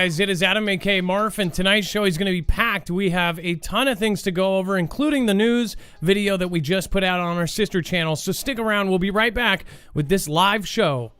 guys? It is Adam, aka Marf, and tonight's show is going to be packed. We have a ton of things to go over, including the news video that we just put out on our sister channel. So stick around. We'll be right back with this live show.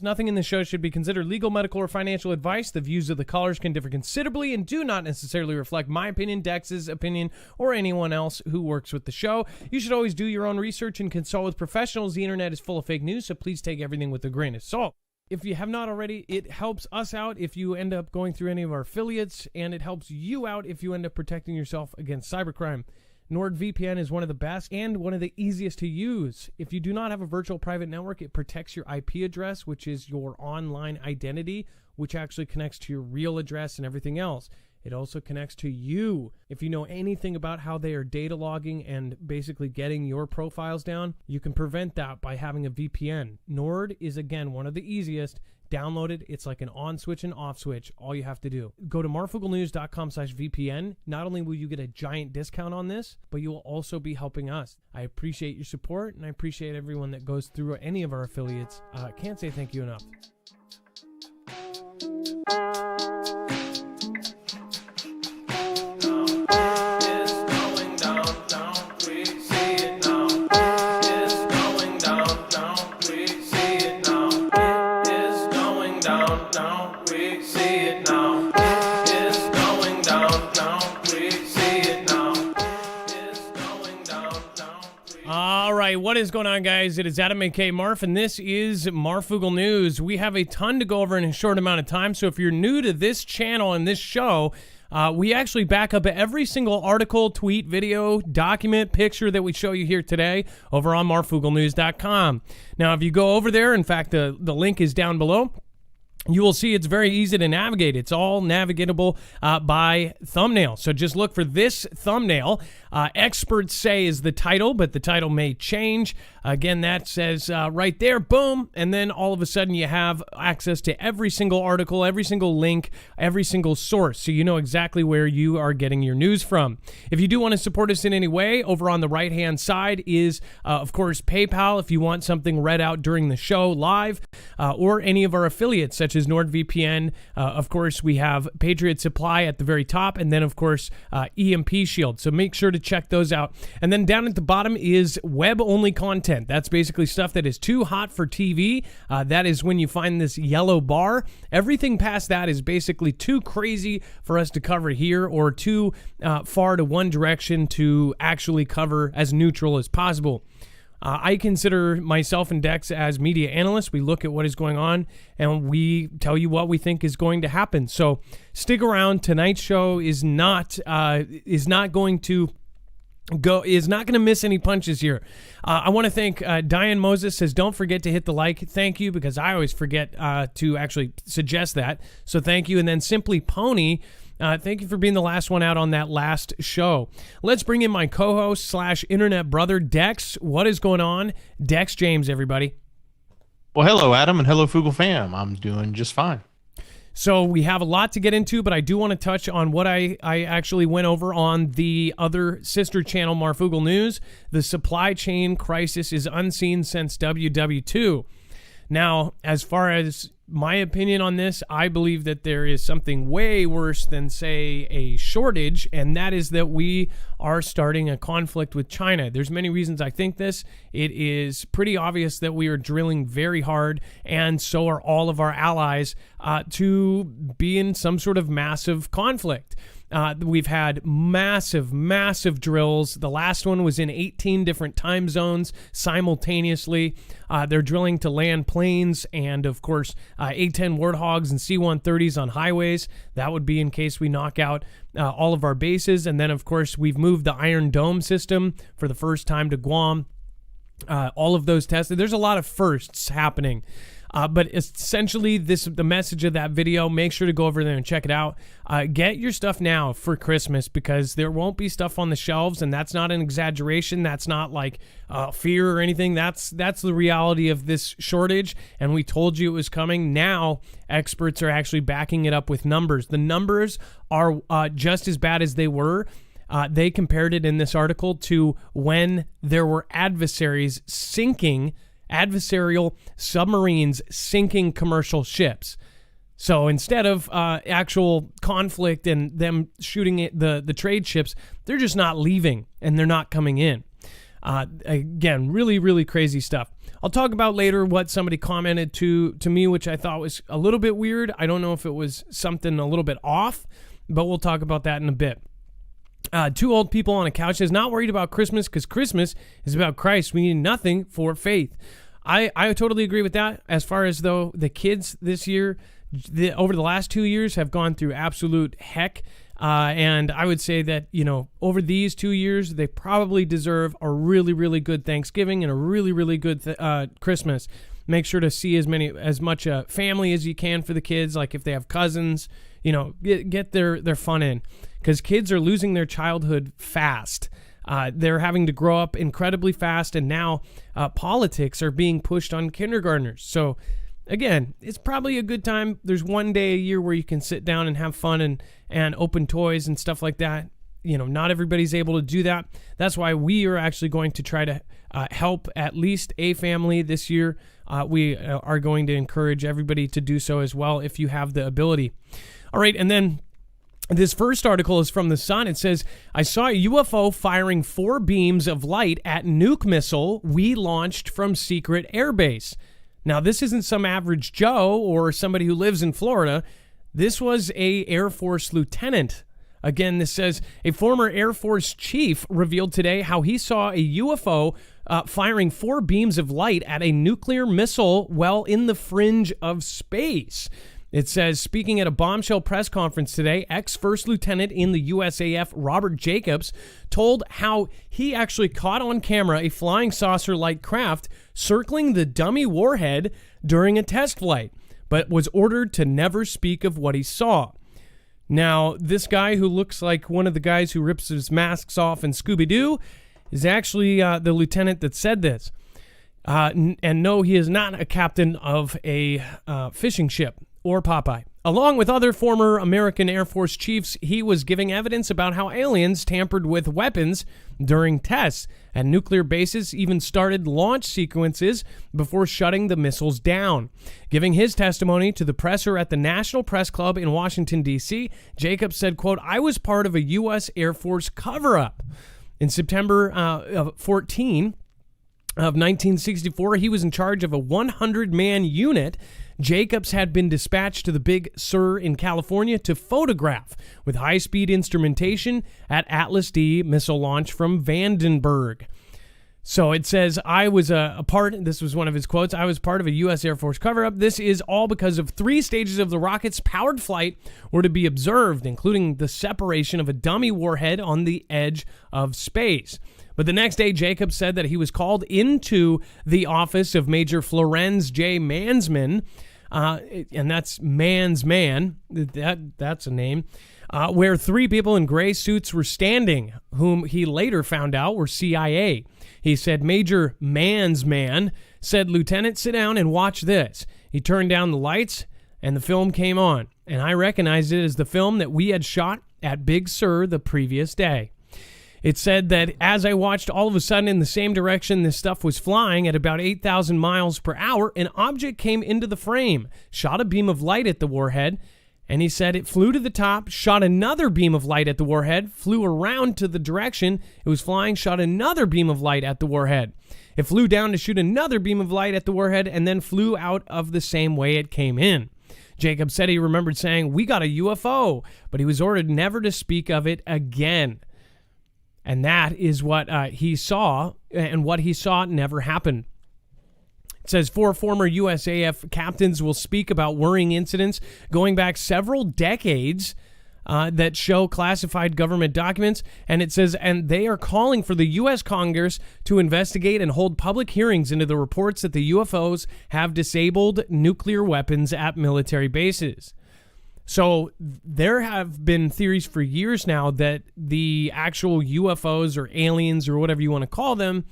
Nothing in the show should be considered legal, medical, or financial advice. The views of the callers can differ considerably and do not necessarily reflect my opinion, Dex's opinion, or anyone else who works with the show. You should always do your own research and consult with professionals. The internet is full of fake news, so please take everything with a grain of salt. If you have not already, it helps us out if you end up going through any of our affiliates, and it helps you out if you end up protecting yourself against cybercrime. NordVPN is one of the best and one of the easiest to use. If you do not have a virtual private network, it protects your IP address, which is your online identity, which actually connects to your real address and everything else. It also connects to you. If you know anything about how they are data logging and basically getting your profiles down, you can prevent that by having a VPN. Nord is, again, one of the easiest. Download it. It's like an on switch and off switch. All you have to do. Go to marfooglenews.com/VPN. Not only will you get a giant discount on this, but you will also be helping us. I appreciate your support, and I appreciate everyone that goes through any of our affiliates. Can't say thank you enough. What is going on, guys? It is Adam, aka Marf, and this is Marfoogle News. We have a ton to go over in a short amount of time, so if you're new to this channel and this show, we actually back up every single article, tweet, video, document, picture that we show you here today over on marfooglenews.com. Now, if you go over there, in fact, the link is down below, you will see it's very easy to navigate. It's all navigatable by thumbnail. So just look for this thumbnail. Experts say is the title, but the title may change. Again, that says right there, boom, and then all of a sudden you have access to every single article, every single link, every single source, so you know exactly where you are getting your news from. If you do want to support us in any way, over on the right-hand side is, of course, PayPal if you want something read out during the show live, or any of our affiliates, such as NordVPN. Of course, we have Patriot Supply at the very top, and then, of course, EMP Shield. So make sure to check those out. And then down at the bottom is web-only content. That's basically stuff that is too hot for TV. That is when you find this yellow bar. Everything past that is basically too crazy for us to cover here, or too far to one direction to actually cover as neutral as possible. I consider myself and Dex as media analysts. We look at what is going on and we tell you what we think is going to happen. So stick around. Tonight's show is not going to miss any punches here. I want to thank Diane Moses says, don't forget to hit the like. Thank you, because I always forget to actually suggest that. So thank you. And then Simply Pony, thank you for being the last one out on that last show. Let's bring in my co-host / internet brother, Dex. What is going on? Dex James, everybody. Well, hello, Adam, and hello, Foogle fam. I'm doing just fine. So we have a lot to get into, but I do want to touch on what I actually went over on the other sister channel, Marfoogle News. The supply chain crisis is unseen since WW2. Now, as far as my opinion on this, I believe that there is something way worse than, say, a shortage, and that is that we are starting a conflict with China. There's many reasons I think this. It is pretty obvious that we are drilling very hard, and so are all of our allies, to be in some sort of massive conflict. We've had massive drills. The last one was in 18 different time zones simultaneously. They're drilling to land planes and, of course, A-10 Warthogs and C-130s on highways. That would be in case we knock out all of our bases. And then, of course, we've moved the Iron Dome system for the first time to Guam. All of those tests. There's a lot of firsts happening. But essentially, the message of that video, make sure to go over there and check it out. Get your stuff now for Christmas, because there won't be stuff on the shelves, and that's not an exaggeration. That's not like fear or anything. That's the reality of this shortage, and we told you it was coming. Now, experts are actually backing it up with numbers. The numbers are just as bad as they were They compared it in this article to when there were adversaries sinking, adversarial submarines sinking commercial ships. So instead of actual conflict and them shooting the trade ships, they're just not leaving and they're not coming in. Again, really, really crazy stuff. I'll talk about later what somebody commented to me, which I thought was a little bit weird. I don't know if it was something a little bit off, but we'll talk about that in a bit. Two old people on a couch says, not worried about Christmas because Christmas is about Christ. We need nothing for faith. I totally agree with that. As far as though the kids this year, over the last 2 years have gone through absolute heck. And I would say that, over these 2 years, they probably deserve a really, really good Thanksgiving and a really, really good Christmas. Make sure to see as much family as you can for the kids. Like if they have cousins, get their fun in, because kids are losing their childhood fast. They're having to grow up incredibly fast. And now politics are being pushed on kindergartners. So again, it's probably a good time. There's one day a year where you can sit down and have fun and open toys and stuff like that. Not everybody's able to do that. That's why we are actually going to try to help at least a family this year. We are going to encourage everybody to do so as well if you have the ability. All right, and then this first article is from The Sun. It says, I saw a UFO firing 4 beams of light at nuke missile we launched from secret airbase. Now, this isn't some average Joe or somebody who lives in Florida. This was a Air Force lieutenant. Again, this says a former Air Force chief revealed today how he saw a UFO firing 4 beams of light at a nuclear missile well in the fringe of space. It says, speaking at a bombshell press conference today, ex-first lieutenant in the USAF Robert Jacobs told how he actually caught on camera a flying saucer-like craft circling the dummy warhead during a test flight, but was ordered to never speak of what he saw. Now, this guy who looks like one of the guys who rips his masks off in Scooby-Doo is actually the lieutenant that said this. And no, he is not a captain of a fishing ship or Popeye. Along with other former American Air Force chiefs, he was giving evidence about how aliens tampered with weapons during tests at nuclear bases, even started launch sequences before shutting the missiles down. Giving his testimony to the presser at the National Press Club in Washington, D.C., Jacobs said, quote, I was part of a U.S. Air Force cover-up. In September 14 of 1964, he was in charge of a 100-man unit. Jacobs had been dispatched to the Big Sur in California to photograph with high-speed instrumentation at Atlas D missile launch from Vandenberg. So it says, I was a part, this was one of his quotes, I was part of a U.S. Air Force cover-up. This is all because of 3 stages of the rocket's powered flight were to be observed, including the separation of a dummy warhead on the edge of space. But the next day, Jacobs said that he was called into the office of Major Florenz J. Mansman, and that's Man's Man, that's a name, where 3 people in gray suits were standing, whom he later found out were CIA. He said, Major Man's Man said, Lieutenant, sit down and watch this. He turned down the lights, and the film came on, and I recognized it as the film that we had shot at Big Sur the previous day. It said that as I watched, all of a sudden in the same direction this stuff was flying at about 8,000 miles per hour, an object came into the frame, shot a beam of light at the warhead, and he said it flew to the top, shot another beam of light at the warhead, flew around to the direction it was flying, shot another beam of light at the warhead. It flew down to shoot another beam of light at the warhead and then flew out of the same way it came in. Jacob said he remembered saying, we got a UFO, but he was ordered never to speak of it again. And that is what he saw, and what he saw never happened. It says 4 former USAF captains will speak about worrying incidents going back several decades that show classified government documents. And it says, and they are calling for the U.S. Congress to investigate and hold public hearings into the reports that the UFOs have disabled nuclear weapons at military bases. So there have been theories for years now that the actual UFOs or aliens or whatever you want to call them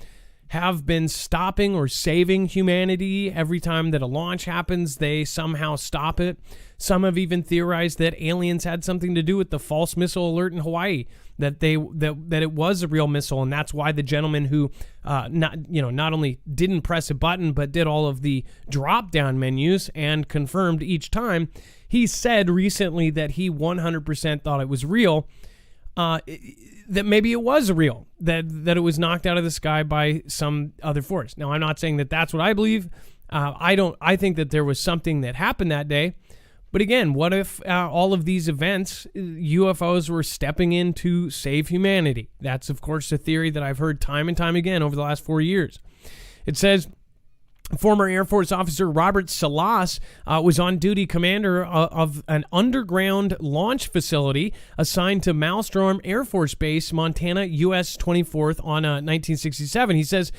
have been stopping or saving humanity. Every time that a launch happens, they somehow stop it. Some have even theorized that aliens had something to do with the false missile alert in Hawaii, that it was a real missile, and that's why the gentleman who not only didn't press a button but did all of the drop-down menus and confirmed each time, he said recently that he 100% thought it was real. That maybe it was real, that it was knocked out of the sky by some other force. Now, I'm not saying that that's what I believe. I think that there was something that happened that day. But again, what if all of these events, UFOs were stepping in to save humanity? That's, of course, a theory that I've heard time and time again over the last 4 years. It says former Air Force officer Robert Salas was on-duty commander of an underground launch facility assigned to Maelstrom Air Force Base, Montana, U.S. 24th on 1967. He says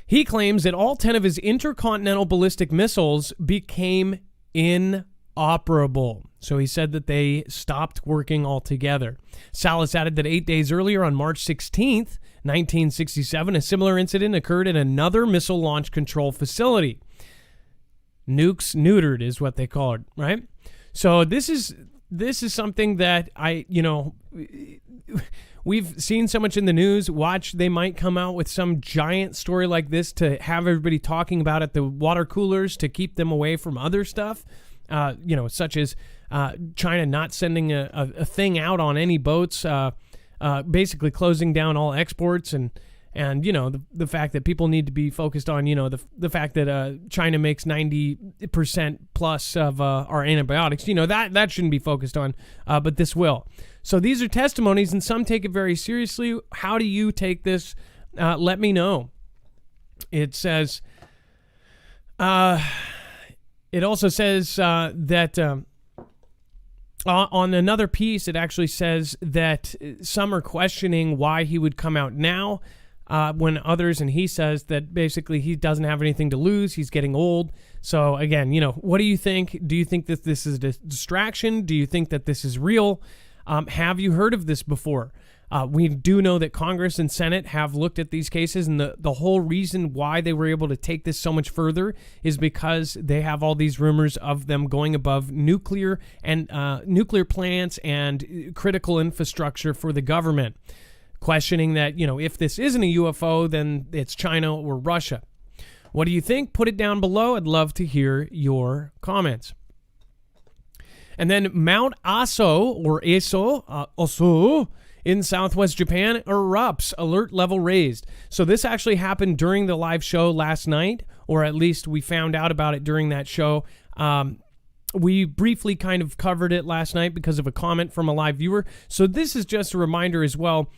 he claims that all 10 of his intercontinental ballistic missiles became inoperable. So he said that they stopped working altogether. Salas added that 8 days earlier, on March 16th, 1967, a similar incident occurred at another missile launch control facility. Nukes neutered is what they call it, right? So this is something that we've seen so much in the news. Watch, they might come out with some giant story like this to have everybody talking about at the water coolers to keep them away from other stuff. Such as China not sending a thing out on any boats, basically closing down all exports, and the fact that people need to be focused on the fact that China makes 90% plus of our antibiotics. That shouldn't be focused on, but this will. So these are testimonies, and some take it very seriously. How do you take this? Let me know. It says. It also says that on another piece, it actually says that some are questioning why he would come out now when others, and he says that basically he doesn't have anything to lose. He's getting old. So again, what do you think? Do you think that this is a distraction? Do you think that this is real? Have you heard of this before? We do know that Congress and Senate have looked at these cases, and the whole reason why they were able to take this so much further is because they have all these rumors of them going above nuclear plants and critical infrastructure for the government, questioning that, if this isn't a UFO, then it's China or Russia. What do you think? Put it down below. I'd love to hear your comments. And then Mount Aso, or Oso, in southwest Japan erupts, alert level raised. So this actually happened during the live show last night, or at least we found out about it during that show. We briefly kind of covered it last night because of a comment from a live viewer. So this is just a reminder as well.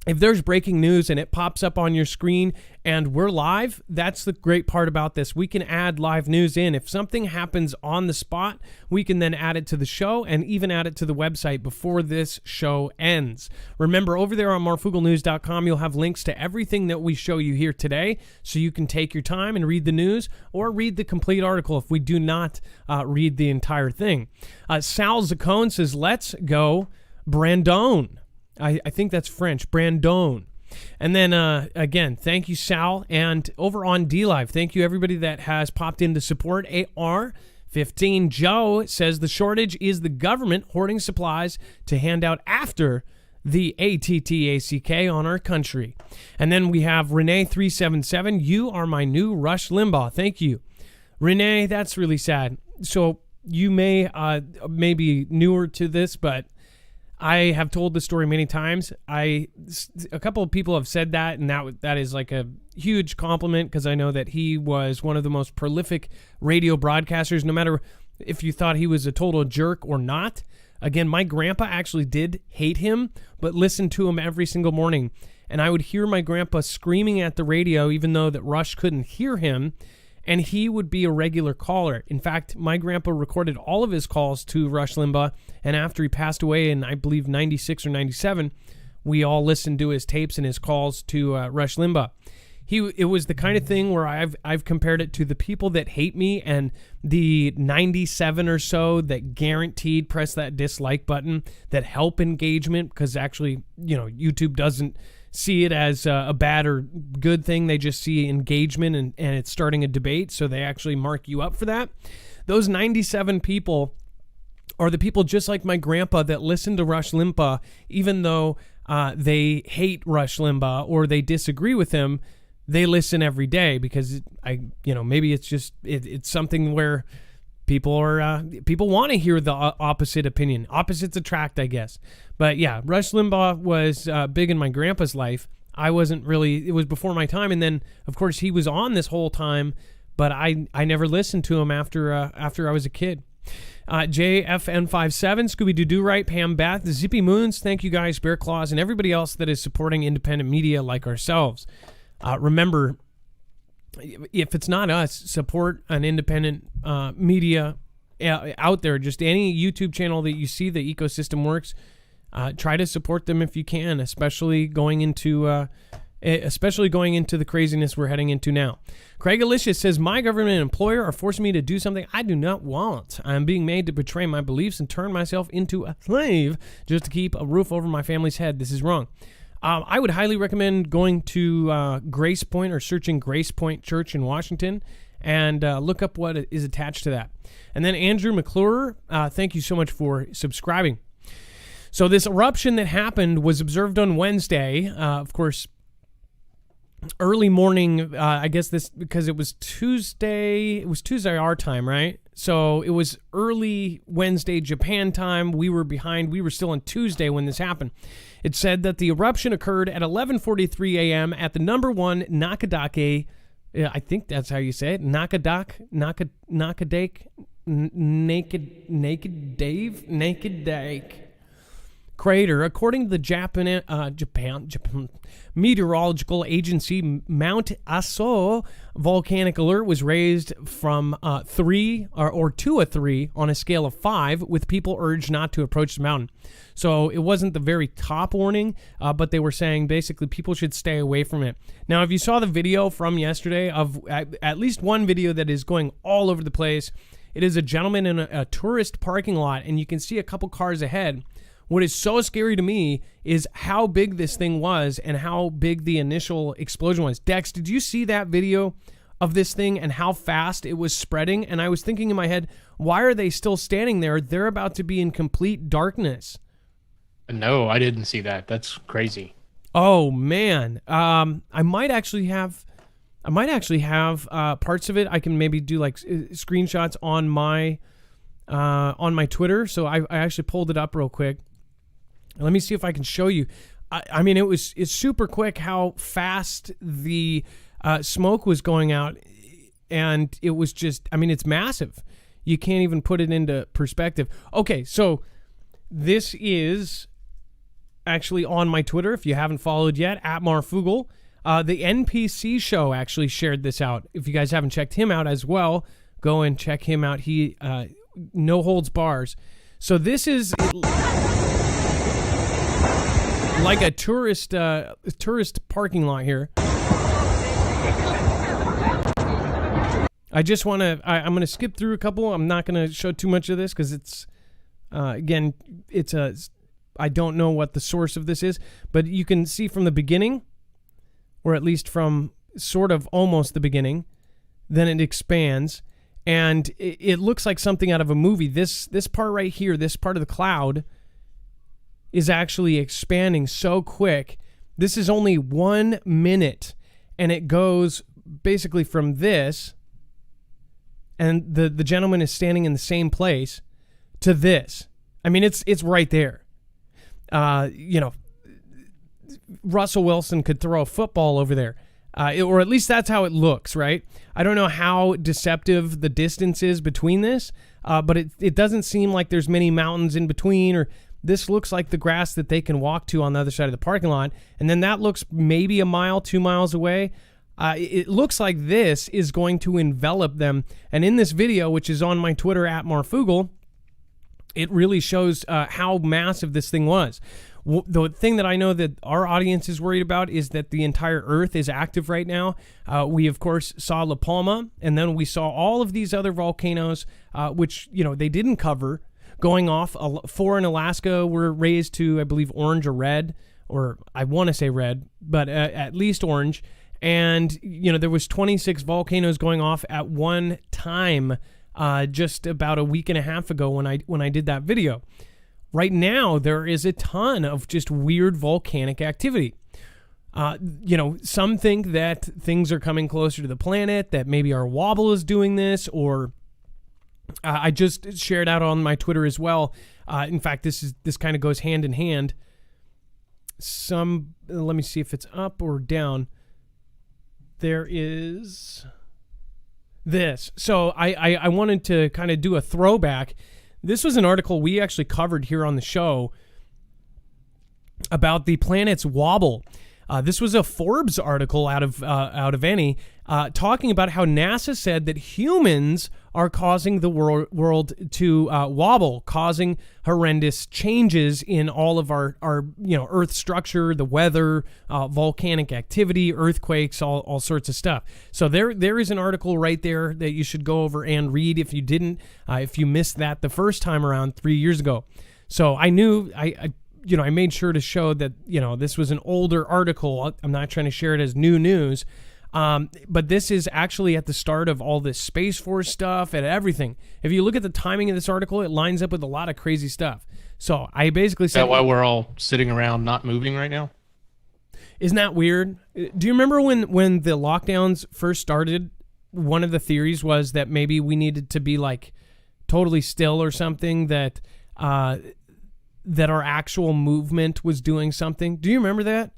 If there's breaking news and it pops up on your screen and we're live, that's the great part about this. We can add live news in. If something happens on the spot, we can then add it to the show and even add it to the website before this show ends. Remember, over there on marfooglenews.com, you'll have links to everything that we show you here today, so you can take your time and read the news or read the complete article if we do not read the entire thing. Sal Zacone says, let's go Brandon. I think that's French, Brandon. And then, again, thank you, Sal. And over on DLive, thank you, everybody that has popped in to support. AR15 Joe says the shortage is the government hoarding supplies to hand out after the ATTACK on our country. And then we have Renee377. You are my new Rush Limbaugh. Thank you. Renee, that's really sad. So you may be newer to this, but I have told the story many times. A couple of people have said that, and that is like a huge compliment, because I know that he was one of the most prolific radio broadcasters, no matter if you thought he was a total jerk or not. Again, my grandpa actually did hate him, but listened to him every single morning. And I would hear my grandpa screaming at the radio, even though that Rush couldn't hear him, and he would be a regular caller. In fact, my grandpa recorded all of his calls to Rush Limbaugh, and after he passed away in, I believe, 96 or 97, we all listened to his tapes and his calls to Rush Limbaugh. It was the kind of thing where I've compared it to the people that hate me and the 97 or so that guaranteed press that dislike button, that help engagement, because actually, YouTube doesn't see it as a bad or good thing. They just see engagement and it's starting a debate, so they actually mark you up for that. Those 97 people are the people just like my grandpa that listen to Rush Limbaugh, even though they hate Rush Limbaugh or they disagree with him. They listen every day because maybe it's just it's something where people want to hear the opposite opinion. Opposites attract, I guess. But yeah, Rush Limbaugh was big in my grandpa's life. I wasn't really. It was before my time, and then of course he was on this whole time, but I never listened to him after I was a kid. JFN57, Scooby Doo Right, Pam Bath, Zippy Moons, thank you guys, Bear Claws, and everybody else that is supporting independent media like ourselves. Remember, if it's not us, support an independent media out there. Just any YouTube channel that you see the ecosystem works, try to support them if you can, especially going into the craziness we're heading into now. Craig Alicious says, my government and employer are forcing me to do something I do not want. I am being made to betray my beliefs and turn myself into a slave just to keep a roof over my family's head. This is wrong. I would highly recommend going to Grace Point or searching Grace Point Church in Washington and look up what is attached to that. And then Andrew McClure, thank you so much for subscribing. So this eruption that happened was observed on Wednesday. Of course, early morning, I guess this because it was Tuesday. It was Tuesday our time, right? So it was early Wednesday Japan time. We were behind. We were still on Tuesday when this happened. It said that the eruption occurred at 11:43 a.m. at the number 1 Nakadake. I think that's how you say it. Nakadake, Naked Dake crater. According to the Japan Meteorological Agency, Mount Aso volcanic alert was raised from 3 or to a 3 on a scale of 5, with people urged not to approach the mountain. So it wasn't the very top warning, but they were saying basically people should stay away from it. Now, if you saw the video from yesterday of at least one video that is going all over the place, it is a gentleman in a tourist parking lot, and you can see a couple cars ahead. What is so scary to me is how big this thing was and how big the initial explosion was. Dex, did you see that video of this thing and how fast it was spreading? And I was thinking in my head, why are they still standing there? They're about to be in complete darkness. No, I didn't see that. That's crazy. Oh man, I might actually have parts of it. I can maybe do like screenshots on my Twitter. So I actually pulled it up real quick. Let me see if I can show you. I mean, it's super quick how fast the smoke was going out, and it was just, I mean, it's massive. You can't even put it into perspective. Okay, so this is actually on my Twitter, if you haven't followed yet, at Marfoogle. The NPC show actually shared this out. If you guys haven't checked him out as well, go and check him out. He no holds bars. So this is like a tourist parking lot here. I just want to, I'm going to skip through a couple. I'm not going to show too much of this because it's, again, I don't know what the source of this is, but you can see from the beginning, or at least from sort of almost the beginning, then it expands, and it looks like something out of a movie. This part right here, this part of the cloud, is actually expanding so quick. This is only 1 minute, and it goes basically from this, and the gentleman is standing in the same place, to this. I mean, it's right there. Russell Wilson could throw a football over there. Or at least that's how it looks, right? I don't know how deceptive the distance is between this, but it doesn't seem like there's many mountains in between, or this looks like the grass that they can walk to on the other side of the parking lot, and then that looks maybe a mile, 2 miles away. It looks like this is going to envelop them, and in this video, which is on my Twitter, at Marfoogle, it really shows how massive this thing was. The thing that I know that our audience is worried about is that the entire Earth is active right now. We, of course, saw La Palma, and then we saw all of these other volcanoes, which, they didn't cover, going off. 4 in Alaska were raised to, I believe, orange or red, or I want to say red, but at least orange. And, there was 26 volcanoes going off at one time just about a week and a half ago when I did that video. Right now, there is a ton of just weird volcanic activity. Some think that things are coming closer to the planet, that maybe our wobble is doing this, or I just shared out on my Twitter as well. In fact, this kind of goes hand in hand. Let me see if it's up or down. There is this. So I wanted to kind of do a throwback. This was an article we actually covered here on the show about the planet's wobble. This was a Forbes article out of any talking about how NASA said that humans are causing the world to wobble, causing horrendous changes in all of our Earth structure, the weather, volcanic activity, earthquakes, all sorts of stuff. So there is an article right there that you should go over and read if you didn't, if you missed that the first time around 3 years ago. So I knew I made sure to show that, this was an older article. I'm not trying to share it as new news. But this is actually at the start of all this Space Force stuff and everything. If you look at the timing of this article, it lines up with a lot of crazy stuff. So I basically said... Is that why we're all sitting around not moving right now? Isn't that weird? Do you remember when the lockdowns first started, one of the theories was that maybe we needed to be like totally still or something, that our actual movement was doing something? Do you rememher that?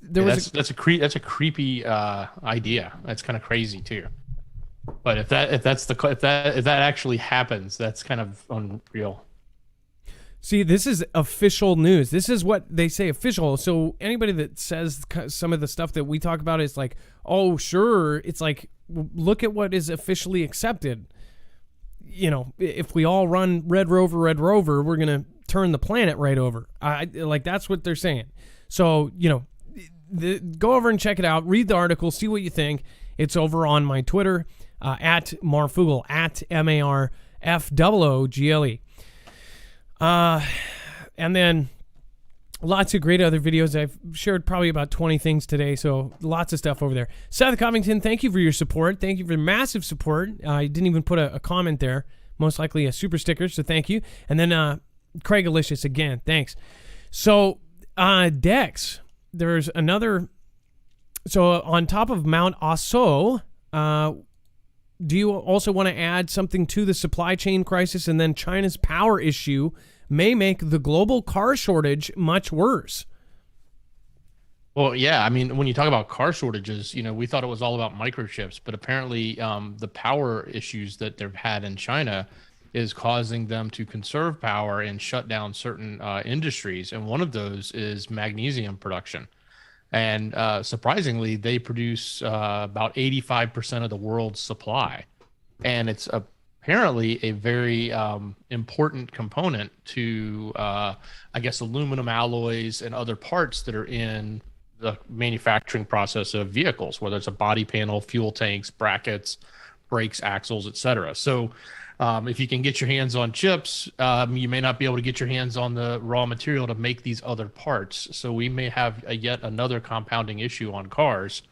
That's a creepy idea. That's kind of crazy too. But if that actually happens, that's kind of unreal. See, this is official news. This is what they say official. So anybody that says some of the stuff that we talk about is like, oh sure, it's like, look at what is officially accepted. If we all run Red Rover, we're gonna turn the planet right over. That's what they're saying. So go over and check it out. Read the article. See what you think. It's over on my Twitter at Marfoogle, at MARFOOGLE. And then lots of great other videos. I've shared probably about 20 things today, so lots of stuff over there. Seth Covington, thank you for your support. Thank you for massive support. I didn't even put a comment there. Most likely a super sticker, so thank you. And then Craig Alicious, again, thanks. So Dex, there's another. So on top of Mount Aso, do you also want to add something to the supply chain crisis? And then China's power issue may make the global car shortage much worse. Well, yeah. I mean, when you talk about car shortages, we thought it was all about microchips, but apparently the power issues that they've had in China is causing them to conserve power and shut down certain industries. And one of those is magnesium production. And surprisingly, they produce about 85% of the world's supply. And it's apparently a very important component to, aluminum alloys and other parts that are in the manufacturing process of vehicles, whether it's a body panel, fuel tanks, brackets, brakes, axles, etc. So if you can get your hands on chips, you may not be able to get your hands on the raw material to make these other parts. So we may have yet another compounding issue on cars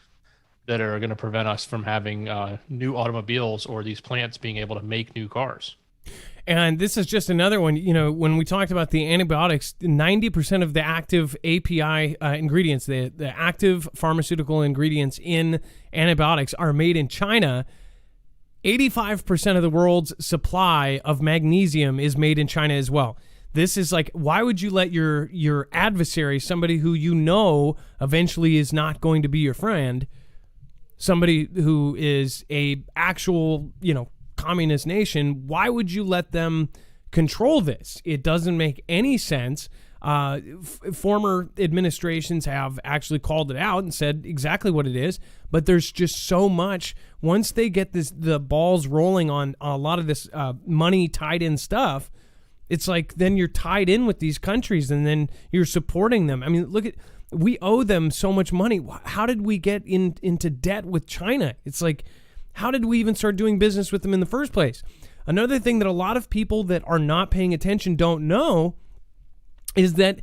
that are going to prevent us from having new automobiles or these plants being able to make new cars. And this is just another one. When we talked about the antibiotics, 90% of the active API ingredients, the active pharmaceutical ingredients in antibiotics are made in China. 85% of the world's supply of magnesium is made in China as well. This is like, why would you let your adversary, somebody who eventually is not going to be your friend, somebody who is a actual, communist nation, why would you let them control this? It doesn't make any sense. Former administrations have actually called it out and said exactly what it is, but there's just so much. Once they get the balls rolling on a lot of this money tied in stuff, it's like then you're tied in with these countries and then you're supporting them. I mean, we owe them so much money. How did we get into debt with China? It's like, how did we even start doing business with them in the first place? Another thing that a lot of people that are not paying attention don't know is that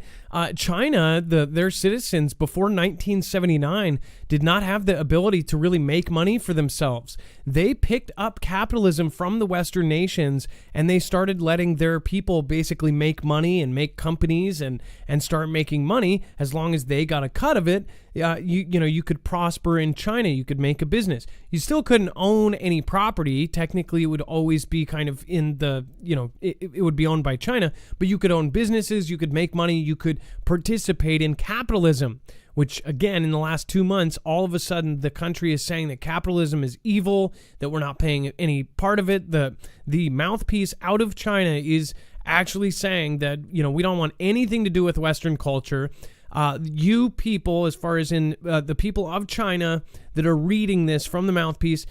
China, their citizens before 1979 did not have the ability to really make money for themselves. They picked up capitalism from the Western nations, and they started letting their people basically make money and make companies and start making money. As long as they got a cut of it, you could prosper in China. You could make a business. You still couldn't own any property. Technically, it would always be kind of in the, it would be owned by China, but you could own businesses. You could make money. You could participate in capitalism, which again, in the last 2 months, all of a sudden the country is saying that capitalism is evil, that we're not paying any part of it. The mouthpiece out of China is actually saying that, we don't want anything to do with Western culture. You people, as far as in the people of China that are reading this from the mouthpiece,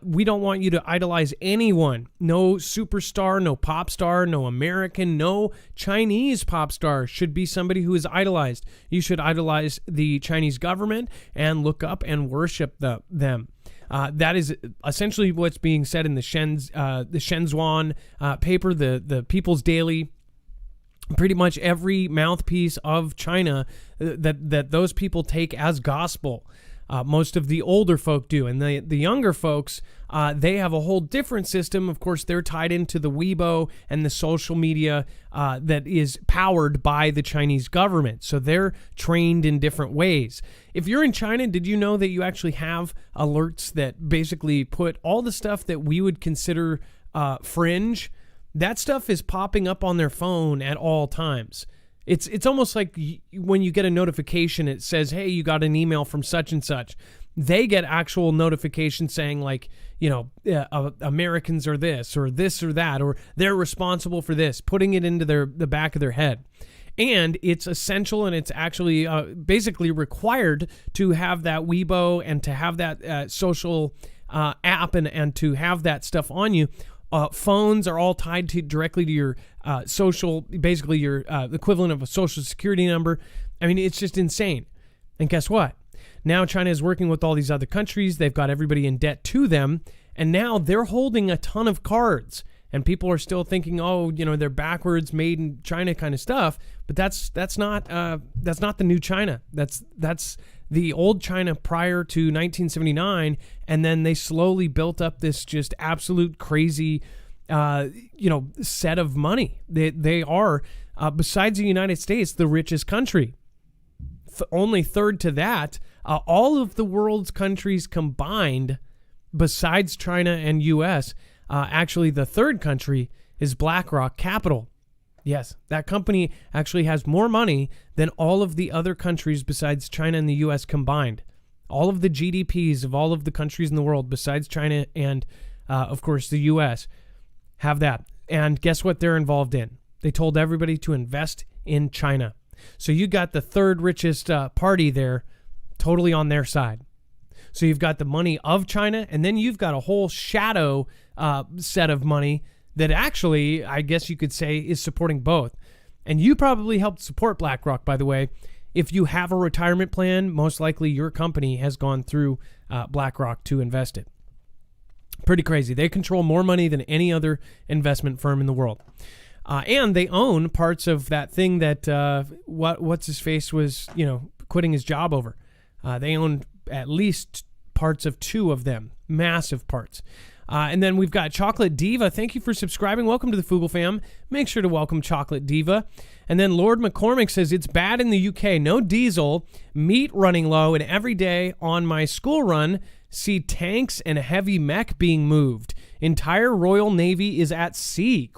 we don't want you to idolize anyone. No superstar, no pop star, no American, no Chinese pop star should be somebody who is idolized. You should idolize the Chinese government and look up and worship them. That is essentially what's being said in the Shenzhuan paper, the People's Daily. Pretty much every mouthpiece of China that those people take as gospel. Most of the older folk do, and the younger folks, they have a whole different system. Of course, they're tied into the Weibo and the social media that is powered by the Chinese government. So they're trained in different ways. If you're in China, did you know that you actually have alerts that basically put all the stuff that we would consider fringe? That stuff is popping up on their phone at all times. It's almost like when you get a notification, it says, hey, you got an email from such and such. They get actual notifications saying like, Americans are this or that, or they're responsible for this, putting it into the back of their head. And it's essential, and it's actually basically required to have that Weibo and to have that social app and to have that stuff on you. Phones are all tied directly to your social, basically your equivalent of a social security number. I mean, it's just insane. And guess what? Now China is working with all these other countries. They've got everybody in debt to them. And now they're holding a ton of cards. And people are still thinking, they're backwards, made in China kind of stuff. But that's not the new China. That's the old China prior to 1979, and then they slowly built up this just absolute crazy, set of money. They are, besides the United States, the richest country. Only third to that, all of the world's countries combined, besides China and U.S., actually the third country is BlackRock Capital. Yes, that company actually has more money than all of the other countries besides China and the U.S. combined. All of the GDPs of all of the countries in the world besides China and, of course, the U.S. have that. And guess what they're involved in? They told everybody to invest in China. So you got the third richest party there totally on their side. So you've got the money of China, and then you've got a whole shadow set of money that actually, I guess you could say, is supporting both. And you probably helped support BlackRock, by the way. If you have a retirement plan, most likely your company has gone through BlackRock to invest it. Pretty crazy. They control more money than any other investment firm in the world. And they own parts of that thing that what's his face was, quitting his job over. They own at least parts of two of them, massive parts. And then we've got Chocolate Diva. Thank you for subscribing. Welcome to the Foogle fam. Make sure to welcome Chocolate Diva. And then Lord McCormick says, it's bad in the UK. No diesel, meat running low, and every day on my school run, see tanks and heavy mech being moved. Entire Royal Navy is at sea, ?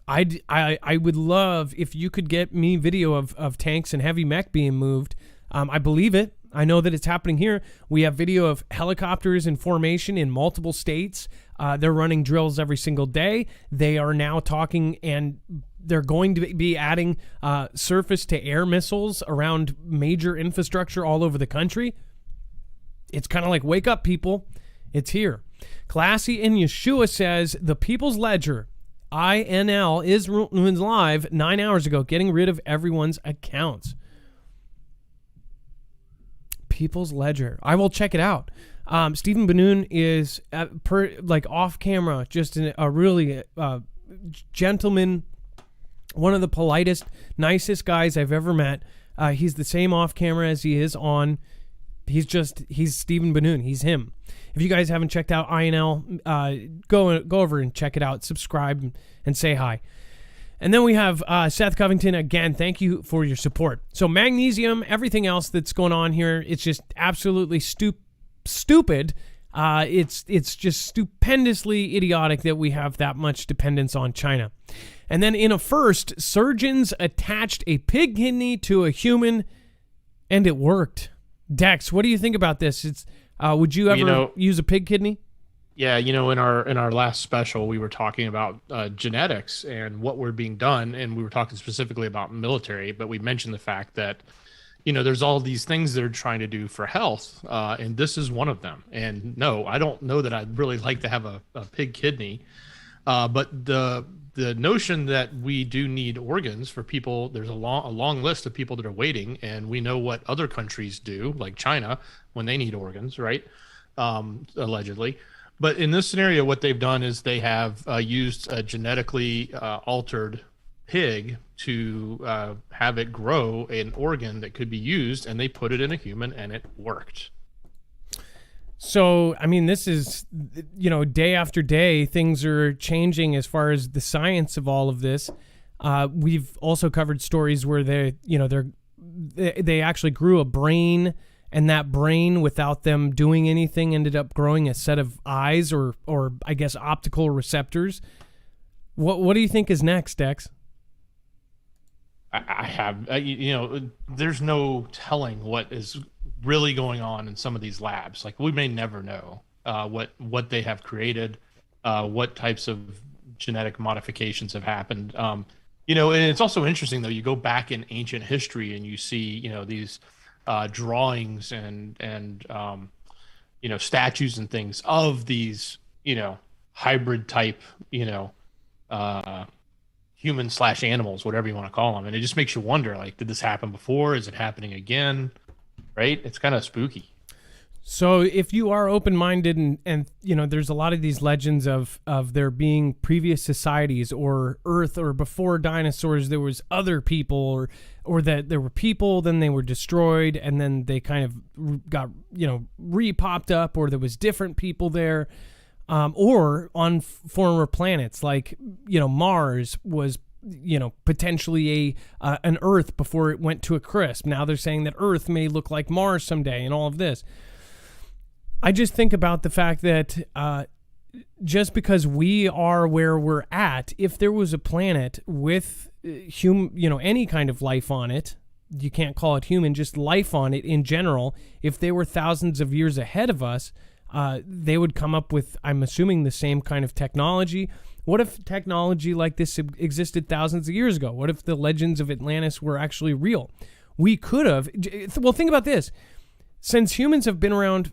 I would love if you could get me video of tanks and heavy mech being moved. I believe it. I know that it's happening here. We have video of helicopters in formation in multiple states. They're running drills every single day. They are now talking, and they're going to be adding surface-to-air missiles around major infrastructure all over the country. It's kind of like, wake up, people. It's here. Classy in Yeshua says, the People's Ledger, INL, is live 9 hours ago, getting rid of everyone's accounts. People's Ledger. I will check it out. Stephen Benoon is off camera, just a really gentleman, One of the politest, nicest guys I've ever met. He's the same off camera as he is on. He's Stephen Benoon. He's him. If you guys haven't checked out INL, go over and check it out. Subscribe and say hi. And then we have Seth Covington. Again, thank you for your support. So magnesium, everything else that's going on here, it's just absolutely stupid. It's just stupendously idiotic that we have that much dependence on China. And then in a first, surgeons attached a pig kidney to a human, and it worked. Dex, what do you think about this? Would you ever use a pig kidney? Yeah, in our last special, we were talking about genetics and what were being done, and we were talking specifically about military, but we mentioned the fact that, there's all these things they're trying to do for health, and this is one of them. And no, I don't know that I'd really like to have a pig kidney, but the notion that we do need organs for people, there's a long list of people that are waiting, and we know what other countries do, like China, when they need organs, right? Allegedly. But in this scenario, what they've done is they have used a genetically altered pig to have it grow an organ that could be used, and they put it in a human, and it worked. So, I mean, this is, day after day, things are changing as far as the science of all of this. We've also covered stories where they actually grew a brain, and that brain, without them doing anything, ended up growing a set of eyes or I guess optical receptors. What do you think is next, Dex? I have, there's no telling what is really going on in some of these labs. Like, we may never know what they have created, what types of genetic modifications have happened. And it's also interesting, though, you go back in ancient history and you see, these drawings and statues and things of these, hybrid type, human/animals, whatever you want to call them. And it just makes you wonder, like, did this happen before? Is it happening again? Right? It's kind of spooky. So if you are open-minded and there's a lot of these legends of there being previous societies or Earth, or before dinosaurs there was other people, or that there were people, then they were destroyed, and then they kind of got re-popped up, or there was different people there, or on former planets like Mars was potentially an Earth before it went to a crisp. Now they're saying that Earth may look like Mars someday, and all of this. I just think about the fact that just because we are where we're at, if there was a planet with any kind of life on it, you can't call it human, just life on it in general, if they were thousands of years ahead of us, they would come up with, I'm assuming, the same kind of technology. What if technology like this existed thousands of years ago? What if the legends of Atlantis were actually real? We could have. Well, think about this. Since humans have been around,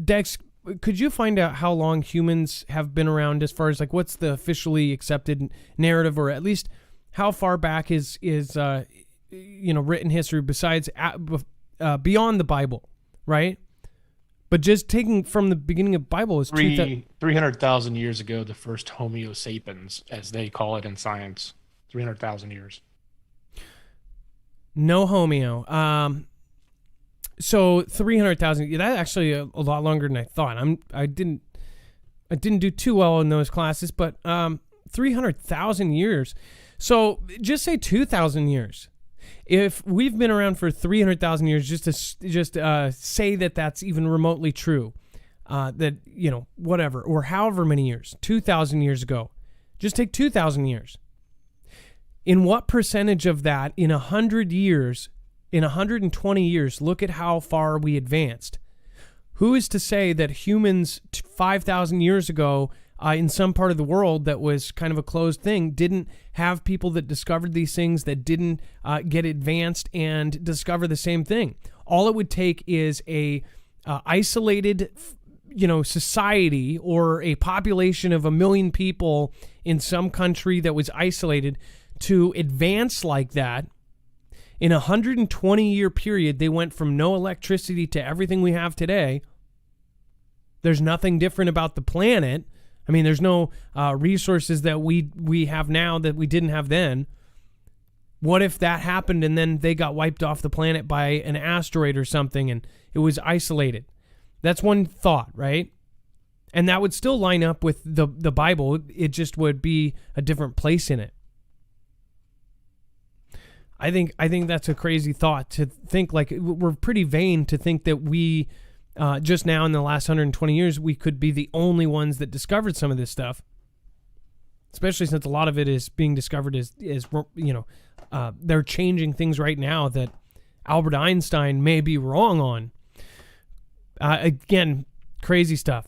Dex, could you find out how long humans have been around, as far as like what's the officially accepted narrative, or at least how far back is written history besides beyond the Bible, right? But just taking from the beginning of the Bible is 300,000 years ago, the first Homo sapiens, as they call it in science. 300,000 years. No Homeo. So 300,000. That's actually a lot longer than I thought. I didn't do too well in those classes, but 300,000 years. So just say 2,000 years. If we've been around for 300,000 years, just say that that's even remotely true, that whatever, or however many years, 2,000 years ago, just take 2,000 years. In what percentage of that, in 100 years, in 120 years, look at how far we advanced. Who is to say that humans 5,000 years ago, in some part of the world that was kind of a closed thing, didn't have people that discovered these things, that didn't get advanced and discover the same thing? All it would take is a isolated, society, or a population of 1 million people in some country that was isolated to advance like that. In a 120-year period, they went from no electricity to everything we have today. There's nothing different about the planet. I mean, there's no resources that we have now that we didn't have then. What if that happened and then they got wiped off the planet by an asteroid or something and it was isolated? That's one thought, right? And that would still line up with the Bible. It just would be a different place in it. I think that's a crazy thought to think. Like, we're pretty vain to think that we, just now in the last 120 years, we could be the only ones that discovered some of this stuff. Especially since a lot of it is being discovered as they're changing things right now that Albert Einstein may be wrong on. Again, crazy stuff.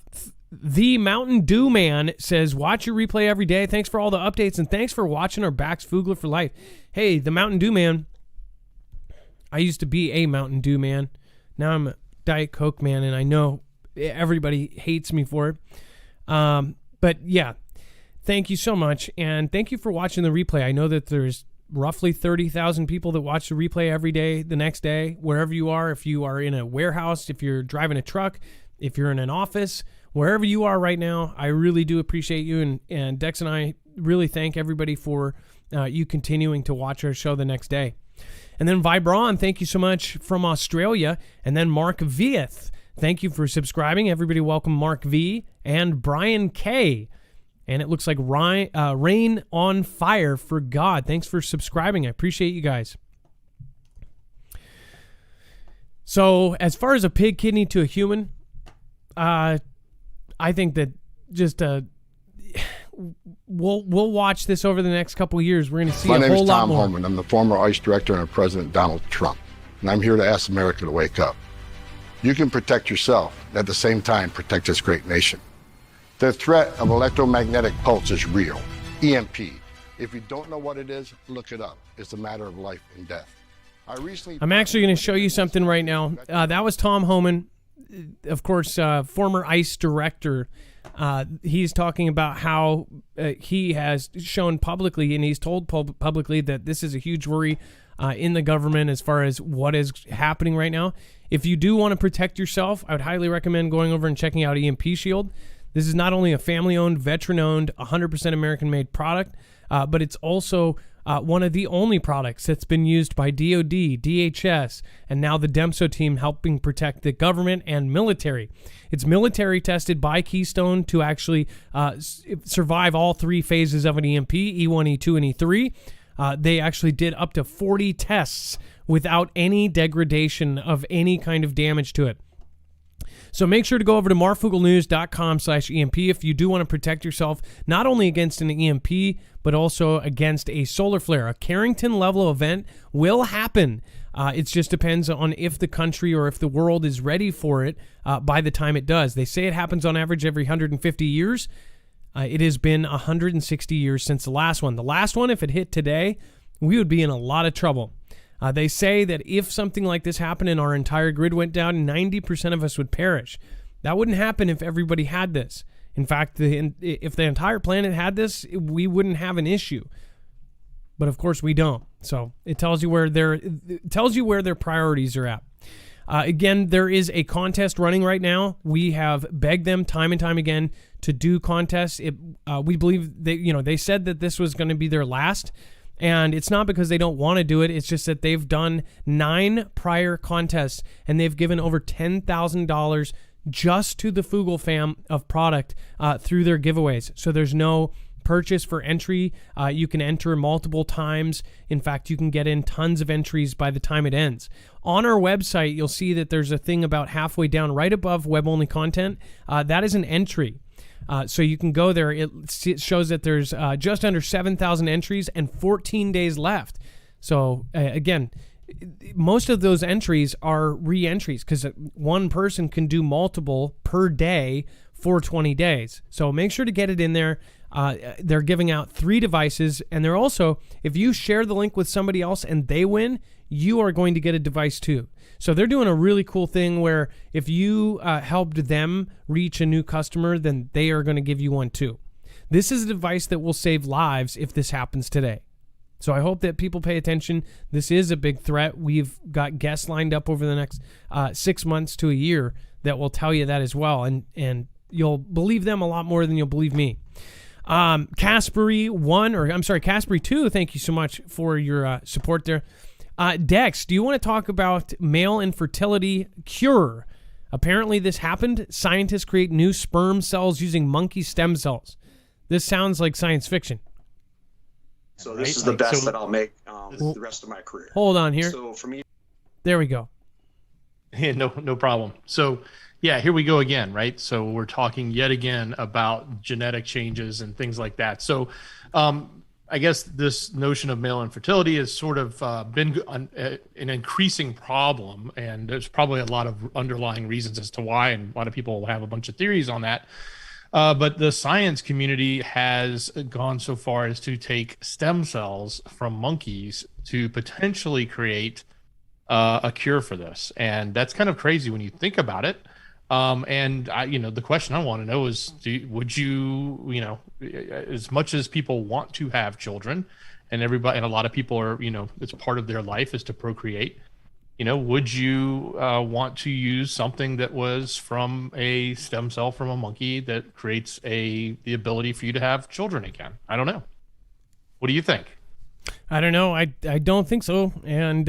The Mountain Dew Man says, watch your replay every day. Thanks for all the updates, and thanks for watching our Backs Foogler for life. Hey, the Mountain Dew Man. I used to be a Mountain Dew man. Now I'm a Diet Coke man, and I know everybody hates me for it. But yeah, thank you so much, and thank you for watching the replay. I know that there's roughly 30,000 people that watch the replay every day, the next day, wherever you are. If you are in a warehouse, if you're driving a truck, if you're in an office, wherever you are right now, I really do appreciate you. And Dex and I really thank everybody for you continuing to watch our show the next day. And then Vibron, thank you so much from Australia. And then Mark Vieth, thank you for subscribing. Everybody welcome Mark V. And Brian K. And it looks like Rain on Fire for God. Thanks for subscribing. I appreciate you guys. So as far as a pig kidney to a human, I think that just we'll watch this over the next couple of years. We're going to see a whole lot more. My name is Tom Homan. I'm the former ICE director under President Donald Trump, and I'm here to ask America to wake up. You can protect yourself, and at the same time protect this great nation. The threat of electromagnetic pulse is real. EMP. If you don't know what it is, look it up. It's a matter of life and death. I'm actually going to show you something right now. That was Tom Homan, of course, former ICE director. He's talking about how he has shown publicly, and he's told publicly, that this is a huge worry in the government as far as what is happening right now. If you do want to protect yourself, I would highly recommend going over and checking out EMP Shield. This is not only a family-owned, veteran-owned, 100% American-made product, but it's also one of the only products that's been used by DOD, DHS, and now the DEMSO team helping protect the government and military. It's military tested by Keystone to actually survive all three phases of an EMP, E1, E2, and E3. They actually did up to 40 tests without any degradation of any kind of damage to it. So make sure to go over to marfooglenews.com/EMP if you do want to protect yourself not only against an EMP, but also against a solar flare. A Carrington level event will happen. It just depends on if the country or if the world is ready for it by the time it does. They say it happens on average every 150 years. It has been 160 years since the last one. The last one, if it hit today, we would be in a lot of trouble. They say that if something like this happened and our entire grid went down, 90% of us would perish. That wouldn't happen if everybody had this. In fact, if the entire planet had this, we wouldn't have an issue. But of course, we don't. So it tells you where their priorities are at. Again, there is a contest running right now. We have begged them time and time again to do contests. We believe they said that this was going to be their last. And it's not because they don't want to do it. It's just that they've done 9 prior contests, and they've given over $10,000 just to the Foogle fam of product through their giveaways. So there's no purchase for entry. You can enter multiple times. In fact, you can get in tons of entries by the time it ends. On our website, you'll see that there's a thing about halfway down, right above web-only content. That is an entry. So you can go there. It shows that there's just under 7,000 entries and 14 days left. So again, most of those entries are re-entries because one person can do multiple per day for 20 days. So make sure to get it in there. They're giving out 3 devices, and they're also, if you share the link with somebody else and they win, you are going to get a device too. So they're doing a really cool thing where if you helped them reach a new customer, then they are going to give you one too. This is a device that will save lives if this happens today. So I hope that people pay attention. This is a big threat. We've got guests lined up over the next 6 months to a year that will tell you that as well. And you'll believe them a lot more than you'll believe me. Caspery2, thank you so much for your support there. Dex, do you want to talk about male infertility cure? Apparently this happened. Scientists create new sperm cells using monkey stem cells. This sounds like science fiction. So this is the best that I'll make the rest of my career. Hold on here. So for me, there we go. Yeah, no problem. So yeah, here we go again, right? So we're talking yet again about genetic changes and things like that. So I guess this notion of male infertility has sort of been an increasing problem, and there's probably a lot of underlying reasons as to why, and a lot of people have a bunch of theories on that. But the science community has gone so far as to take stem cells from monkeys to potentially create a cure for this. And that's kind of crazy when you think about it. And the question I want to know is, would you, as much as people want to have children, and everybody, and a lot of people are, it's part of their life is to procreate, would you want to use something that was from a stem cell from a monkey that creates the ability for you to have children again? I don't know. What do you think? I don't know. I don't think so. And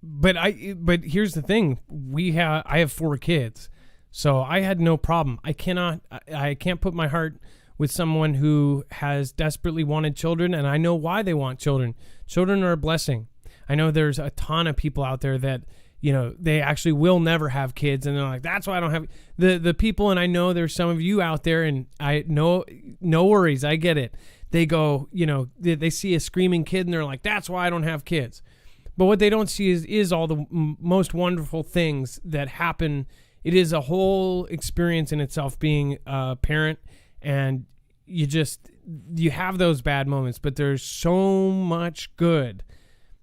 but here's the thing. I have 4 kids. So I had no problem. I can't put my heart with someone who has desperately wanted children, and I know why they want children. Children are a blessing. I know there's a ton of people out there that, they actually will never have kids, and they're like, that's why I don't have the people. And I know there's some of you out there, and I know, no worries, I get it. They go, they see a screaming kid, and they're like, that's why I don't have kids. But what they don't see is all the most wonderful things that happen. It is a whole experience in itself being a parent, and you have those bad moments, but there's so much good,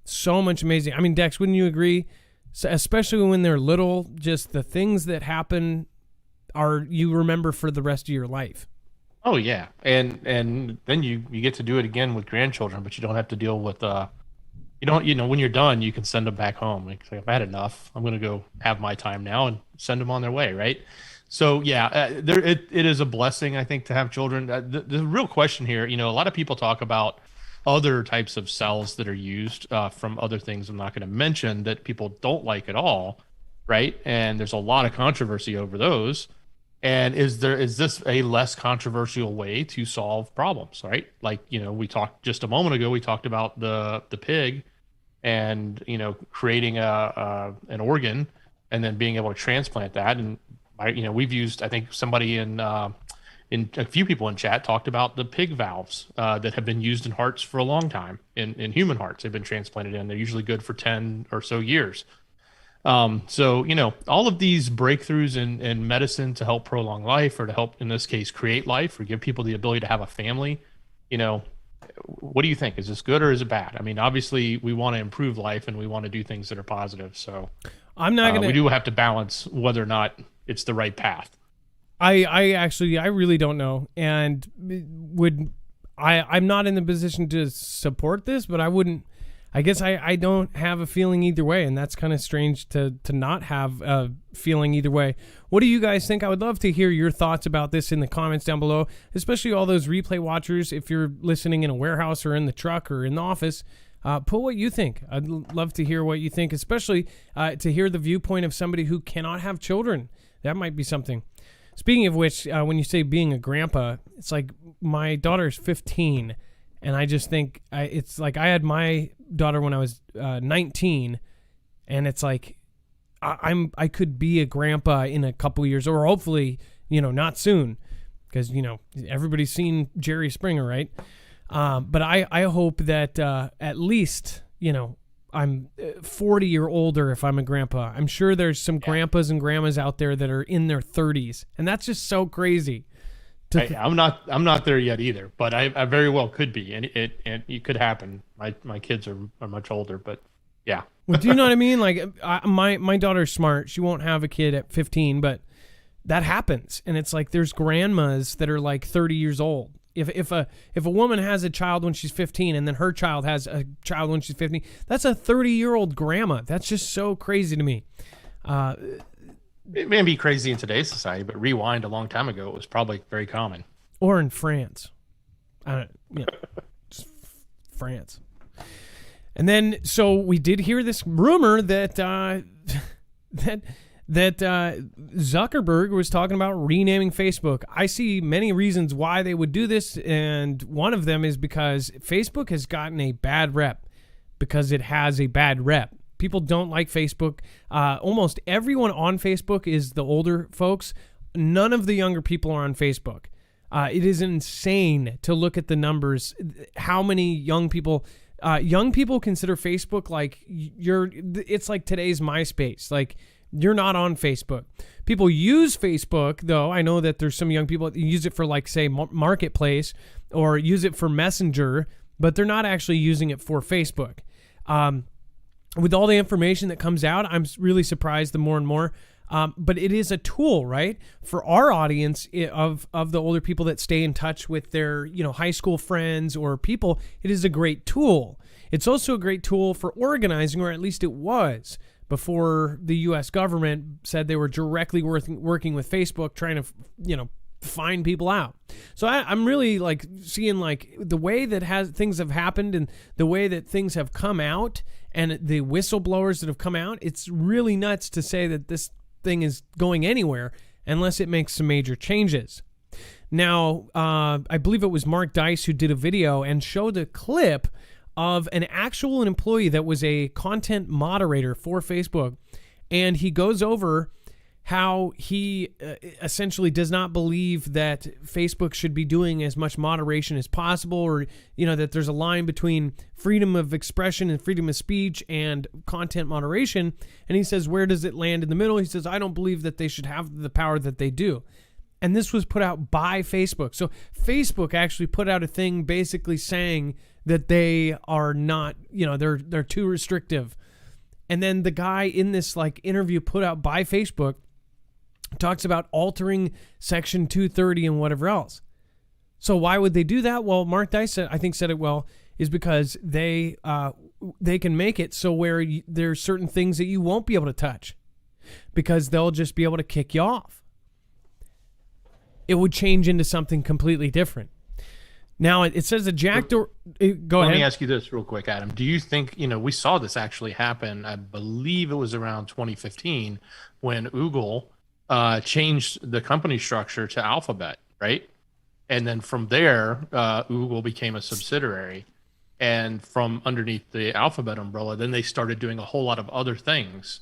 so much amazing. I mean, Dex, wouldn't you agree? So, especially when they're little, just the things that happen you remember for the rest of your life. Oh yeah, and then you get to do it again with grandchildren, but you don't have to deal with when you're done, you can send them back home. Like, I've had enough. I'm going to go have my time now and send them on their way, right? So, yeah, it is a blessing, I think, to have children. The real question here, a lot of people talk about other types of cells that are used from other things I'm not going to mention that people don't like at all, right? And there's a lot of controversy over those. And is this a less controversial way to solve problems, right? Like, we talked just a moment ago, we talked about the pig and, creating an organ and then being able to transplant that. And, we've used, I think somebody in a few people in chat talked about the pig valves that have been used in hearts for a long time, in human hearts. They've been transplanted in. They're usually good for 10 or so years. So, all of these breakthroughs in medicine to help prolong life, or to help, in this case, create life, or give people the ability to have a family, what do you think? Is this good or is it bad? I mean, obviously we want to improve life and we want to do things that are positive. So I'm not going to, we do have to balance whether or not it's the right path. I really don't know. And I'm not in the position to support this, but I guess I don't have a feeling either way, and that's kind of strange to not have a feeling either way. What do you guys think? I would love to hear your thoughts about this in the comments down below, especially all those replay watchers. If you're listening in a warehouse or in the truck or in the office, put what you think. I'd love to hear what you think, especially to hear the viewpoint of somebody who cannot have children. That might be something. Speaking of which, when you say being a grandpa, it's like my daughter's 15, and I just think it's like I had my daughter when I was 19, and it's like I could be a grandpa in a couple years, or hopefully, not soon, because everybody's seen Jerry Springer, right? But I hope that at least I'm 40 or older if I'm a grandpa. I'm sure there's some grandpas and grandmas out there that are in their 30s, and that's just so crazy. I'm not there yet either, but I very well could be, and it could happen. My kids are much older, but yeah. Well, do you know what I mean? Like my daughter's smart. She won't have a kid at 15, but that happens, and it's like there's grandmas that are like 30 years old. If a woman has a child when she's 15, and then her child has a child when she's 15, that's a 30-year-old grandma. That's just so crazy to me. It may be crazy in today's society, but rewind a long time ago, it was probably very common. Or in France. Just France. And then, so we did hear this rumor that that Zuckerberg was talking about renaming Facebook. I see many reasons why they would do this, and one of them is because Facebook has gotten a bad rep, because it has a bad rep. People don't like Facebook. Almost everyone on Facebook is the older folks. None of the younger people are on Facebook. It is insane to look at the numbers, how many young people consider Facebook like it's like today's MySpace. Like, you're not on Facebook. People use Facebook, though. I know that there's some young people that use it for, like, say, Marketplace, or use it for Messenger, but they're not actually using it for Facebook. With all the information that comes out, I'm really surprised the more and more. But it is a tool, right? For our audience of the older people that stay in touch with their, high school friends or people, it is a great tool. It's also a great tool for organizing, or at least it was before the U.S. government said they were directly working with Facebook, trying to, find people out. So I'm really like seeing like the way that things have happened and the way that things have come out and the whistleblowers that have come out. It's really nuts to say that this thing is going anywhere unless it makes some major changes. Now, I believe it was Mark Dice who did a video and showed a clip of an actual employee that was a content moderator for Facebook, and he goes over how he essentially does not believe that Facebook should be doing as much moderation as possible, or that there's a line between freedom of expression and freedom of speech and content moderation. And he says, where does it land in the middle? He says, I don't believe that they should have the power that they do. And this was put out by Facebook. So Facebook actually put out a thing basically saying that they are not, they're too restrictive. And then the guy in this like interview put out by Facebook talks about altering Section 230 and whatever else. So why would they do that? Well, Mark Dice said it well, is because they can make it so where there's certain things that you won't be able to touch because they'll just be able to kick you off. It would change into something completely different. Now, it says that go ahead. Let me ask you this real quick, Adam. Do you think, we saw this actually happen, I believe it was around 2015, when Google changed the company structure to Alphabet, right? And then from there, Google became a subsidiary. And from underneath the Alphabet umbrella, then they started doing a whole lot of other things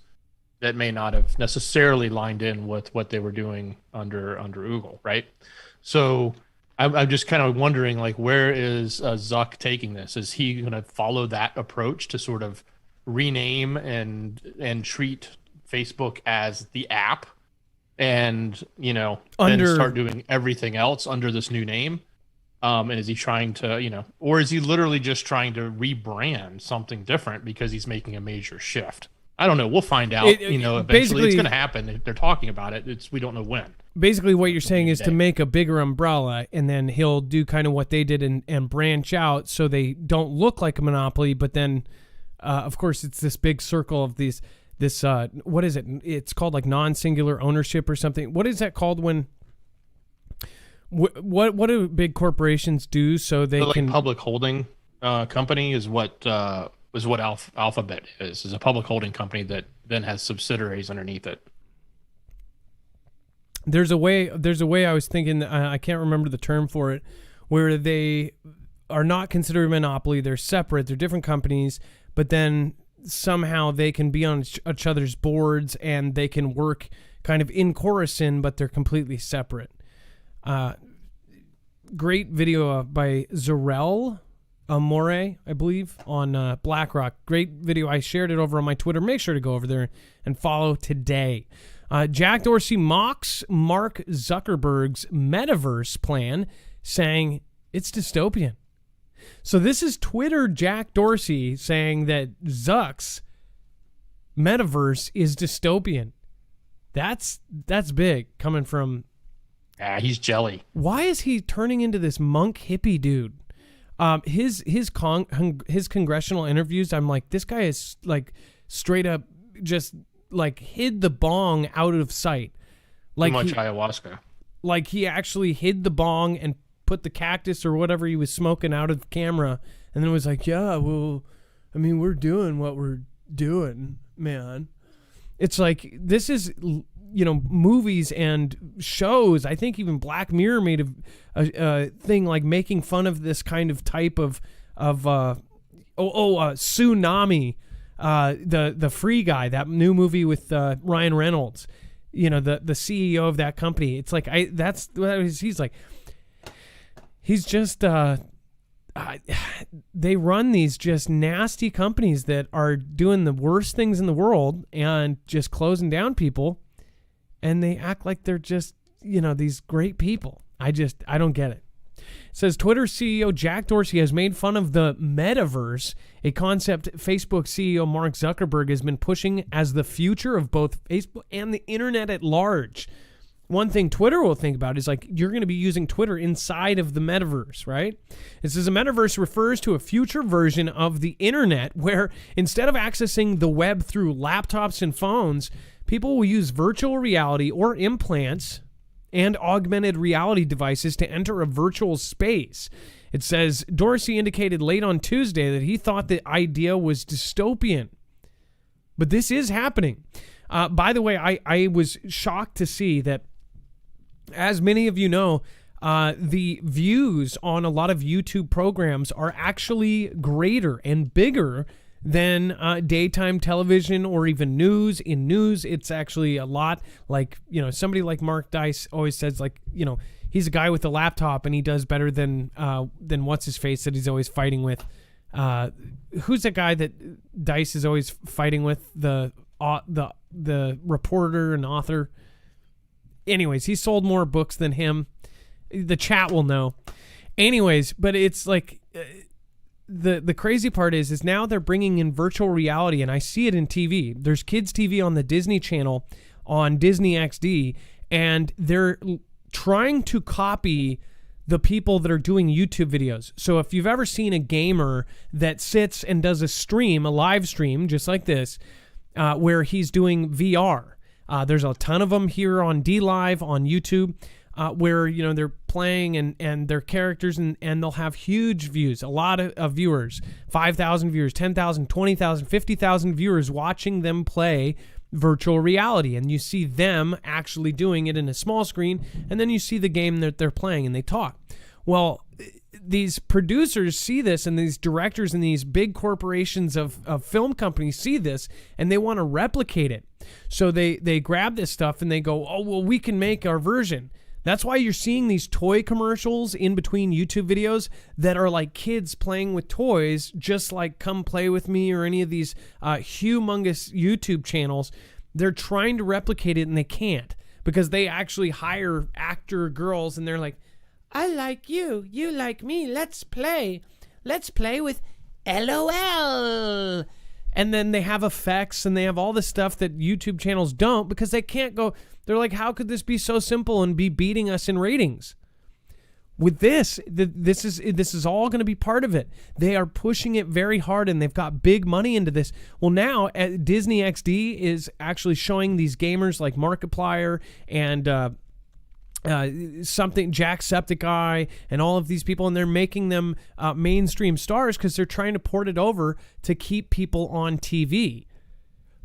that may not have necessarily lined in with what they were doing under Google, right? So I'm just kind of wondering, like, where is Zuck taking this? Is he going to follow that approach to sort of rename and treat Facebook as the app, and then start doing everything else under this new name? And is he trying to, or is he literally just trying to rebrand something different because he's making a major shift? I don't know. We'll find out. Eventually it's going to happen. They're talking about it. We don't know when. Basically, what you're saying is to make a bigger umbrella, and then he'll do kind of what they did and branch out so they don't look like a monopoly. But then, of course, it's this big circle of this. What is it? It's called like non-singular ownership or something. What is that called when? What do big corporations do so they can public holding company is what Alphabet is a public holding company that then has subsidiaries underneath it. There's a way I was thinking, I can't remember the term for it, where they are not considered a monopoly. They're separate. They're different companies, but then somehow they can be on each other's boards and they can work kind of in chorison, but they're completely separate. Great video by Zarel Amore, I believe, on BlackRock. Great video. I shared it over on my Twitter. Make sure to go over there and follow today. Jack Dorsey mocks Mark Zuckerberg's Metaverse plan, saying it's dystopian. So this is Twitter Jack Dorsey saying that Zuck's Metaverse is dystopian. That's big coming from... he's jelly. Why is he turning into this monk hippie dude? His congressional interviews, I'm like, this guy is like straight up just like hid the bong out of sight. Like too much ayahuasca. Like he actually hid the bong and put the cactus or whatever he was smoking out of the camera, and then was like, yeah, well, I mean, we're doing what we're doing, man. It's like, this is, movies and shows. I think even Black Mirror made a thing like making fun of this kind of type of Tsunami, the Free Guy, that new movie with Ryan Reynolds, the CEO of that company. It's like, he's like, he's just, they run these just nasty companies that are doing the worst things in the world and just closing down people. And they act like they're just, these great people. I don't get it. It says Twitter CEO Jack Dorsey has made fun of the Metaverse, a concept Facebook CEO Mark Zuckerberg has been pushing as the future of both Facebook and the internet at large. One thing Twitter will think about is like, you're going to be using Twitter inside of the Metaverse, right? It says a Metaverse refers to a future version of the internet where instead of accessing the web through laptops and phones, people will use virtual reality or implants and augmented reality devices to enter a virtual space. It says Dorsey indicated late on Tuesday that he thought the idea was dystopian. But this is happening. By the way, I was shocked to see that, as many of you know, the views on a lot of YouTube programs are actually greater and bigger than daytime television or even news. In news, it's actually a lot like, somebody like Mark Dice always says, like, he's a guy with a laptop and he does better than what's his face that he's always fighting with. Who's that guy that Dice is always fighting with? The reporter and author. Anyways, he sold more books than him. The chat will know. Anyways, but it's like, the crazy part is now they're bringing in virtual reality, and I see it in TV. There's kids TV on the Disney Channel on Disney XD, and they're trying to copy the people that are doing YouTube videos. So if you've ever seen a gamer that sits and does a live stream, just like this, where he's doing VR, there's a ton of them here on DLive on YouTube, where they're playing and their characters and they'll have huge views, a lot of viewers, 5,000 viewers, 10,000, 20,000, 50,000 viewers watching them play virtual reality, and you see them actually doing it in a small screen, and then you see the game that they're playing and they talk. Well, these producers see this, and these directors and these big corporations of film companies see this, and they want to replicate it. So they grab this stuff and they go, oh, well, we can make our version. That's why you're seeing these toy commercials in between YouTube videos that are like kids playing with toys, just like Come Play With Me or any of these humongous YouTube channels. They're trying to replicate it and they can't, because they actually hire actor girls and they're like, I like you, you like me, let's play with LOL. And then they have effects and they have all this stuff that YouTube channels don't, because they can't go. They're like, how could this be so simple and be beating us in ratings? With this is all going to be part of it. They are pushing it very hard, and they've got big money into this. Well, now Disney XD is actually showing these gamers like Markiplier and Jacksepticeye and all of these people, and they're making them mainstream stars because they're trying to port it over to keep people on TV.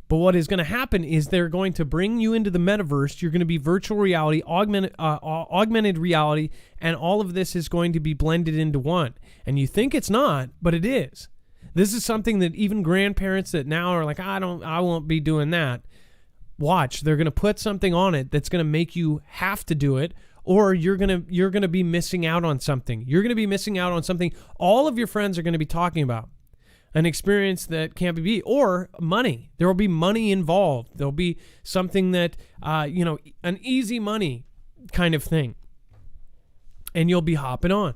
But what is going to happen is they're going to bring you into the metaverse. You're going to be virtual reality, augmented reality, and all of this is going to be blended into one. And you think it's not, but it is. This is something that even grandparents that now are like, I won't be doing that. Watch, they're going to put something on it that's going to make you have to do it, or you're going to be missing out on something. You're going to be missing out on something all of your friends are going to be talking about. An experience that can't be beat, or money. There will be money involved. There'll be something that, an easy money kind of thing. And you'll be hopping on.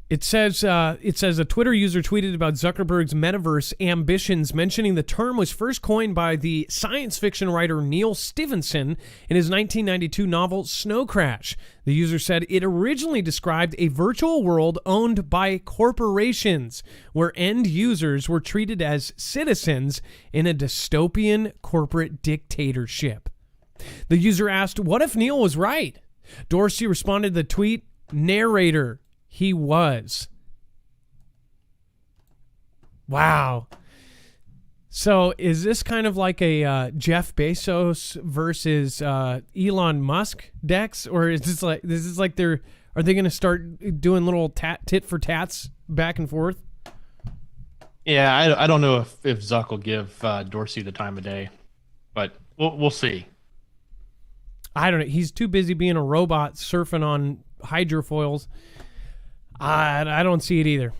It says a Twitter user tweeted about Zuckerberg's metaverse ambitions, mentioning the term was first coined by the science fiction writer Neil Stevenson in his 1992 novel Snow Crash. The user said it originally described a virtual world owned by corporations, where end users were treated as citizens in a dystopian corporate dictatorship. The user asked, what if Neil was right? Dorsey responded to the tweet, narrator he was. Wow. So is this kind of like a Jeff Bezos versus Elon Musk, Dex, or is this like are they going to start doing little tit for tats back and forth? Yeah, I don't know if Zuck will give Dorsey the time of day, but we'll see. I don't know. He's too busy being a robot surfing on hydrofoils. I don't see it either.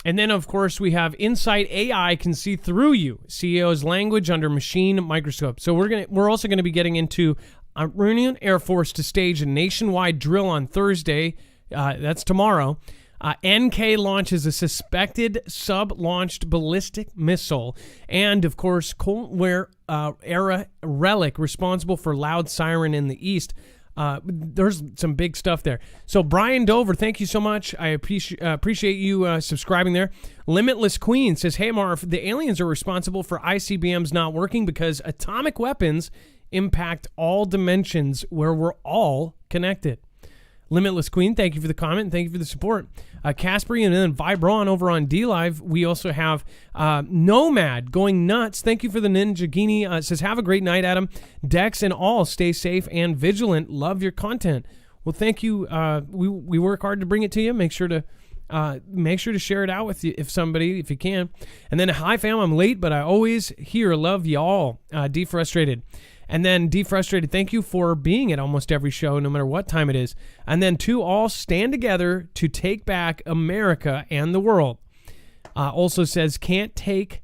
And then, of course, we have Insight AI can see through you. CEO's language under machine microscope. So we're also going to be getting into Iranian Air Force to stage a nationwide drill on Thursday. That's tomorrow. NK launches a suspected sub-launched ballistic missile. And, of course, Cold War era relic responsible for loud siren in the East. There's some big stuff there. So Brian Dover, thank you so much. I appreciate you subscribing there. Limitless Queen says, hey, Marv, the aliens are responsible for ICBMs not working because atomic weapons impact all dimensions where we're all connected. Limitless Queen, thank you for the comment. Thank you for the support. Caspary and then Vibron over on DLive. We also have Nomad going nuts. Thank you for the Ninja Genie. Says, have a great night, Adam. Dex and all, stay safe and vigilant. Love your content. Well, thank you. We work hard to bring it to you. Make sure to share it out with you if you can. And then, hi fam, I'm late, but I always hear love y'all. Defrustrated. And then Defrustrated, thank you for being at almost every show, no matter what time it is. And then to all, stand together to take back America and the world. Also says, can't take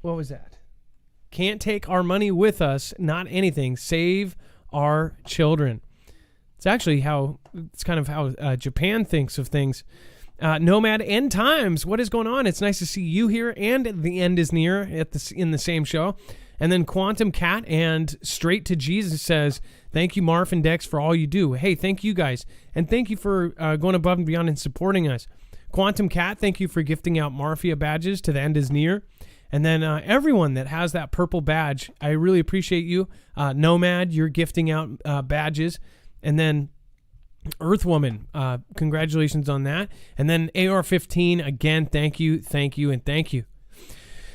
our money with us, not anything. Save our children. It's kind of how Japan thinks of things. Nomad End Times, what is going on? It's nice to see you here, and the end is near in the same show. And then Quantum Cat and Straight to Jesus says, thank you, Marf and Dex, for all you do. Hey, thank you guys. And thank you for going above and beyond and supporting us. Quantum Cat, thank you for gifting out Marfia badges to the end is near. And then everyone that has that purple badge, I really appreciate you. Nomad, you're gifting out badges. And then Earthwoman, congratulations on that. And then AR-15, again, thank you, and thank you.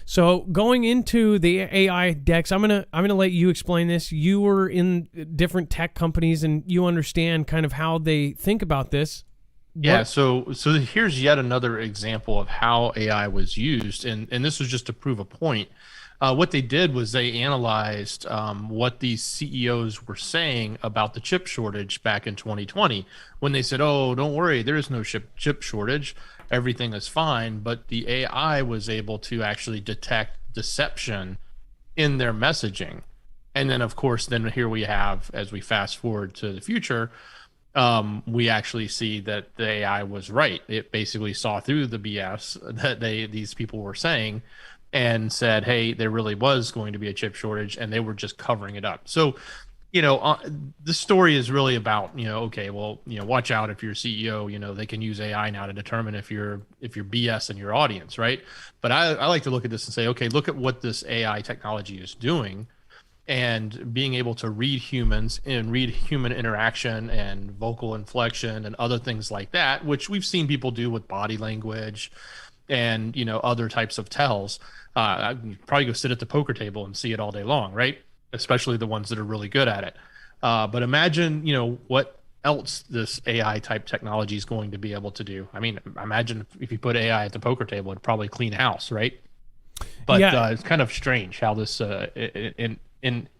So going into the AI, Dex, I'm gonna let you explain this. You were in different tech companies and you understand kind of how they think about this. Yeah, so here's yet another example of how AI was used, and this was just to prove a point. What they did was they analyzed what these CEOs were saying about the chip shortage back in 2020 when they said, oh, don't worry, there is no chip shortage. Everything is fine. But the AI was able to actually detect deception in their messaging. And then, of course, then here we have, as we fast forward to the future, we actually see that the AI was right. It basically saw through the BS that these people were saying and said, hey, there really was going to be a chip shortage, and they were just covering it up. So, the story is really about, okay, well, watch out if you're a CEO, they can use AI now to determine if you're BS in your audience, right? But I like to look at this and say, okay, look at what this AI technology is doing, and being able to read humans and read human interaction and vocal inflection and other things like that, which we've seen people do with body language and other types of tells. I'd probably go sit at the poker table and see it all day long, right? Especially the ones that are really good at it. But imagine, what else this AI type technology is going to be able to do. I mean, imagine if you put AI at the poker table, it'd probably clean house, right? But yeah. It's kind of strange how this,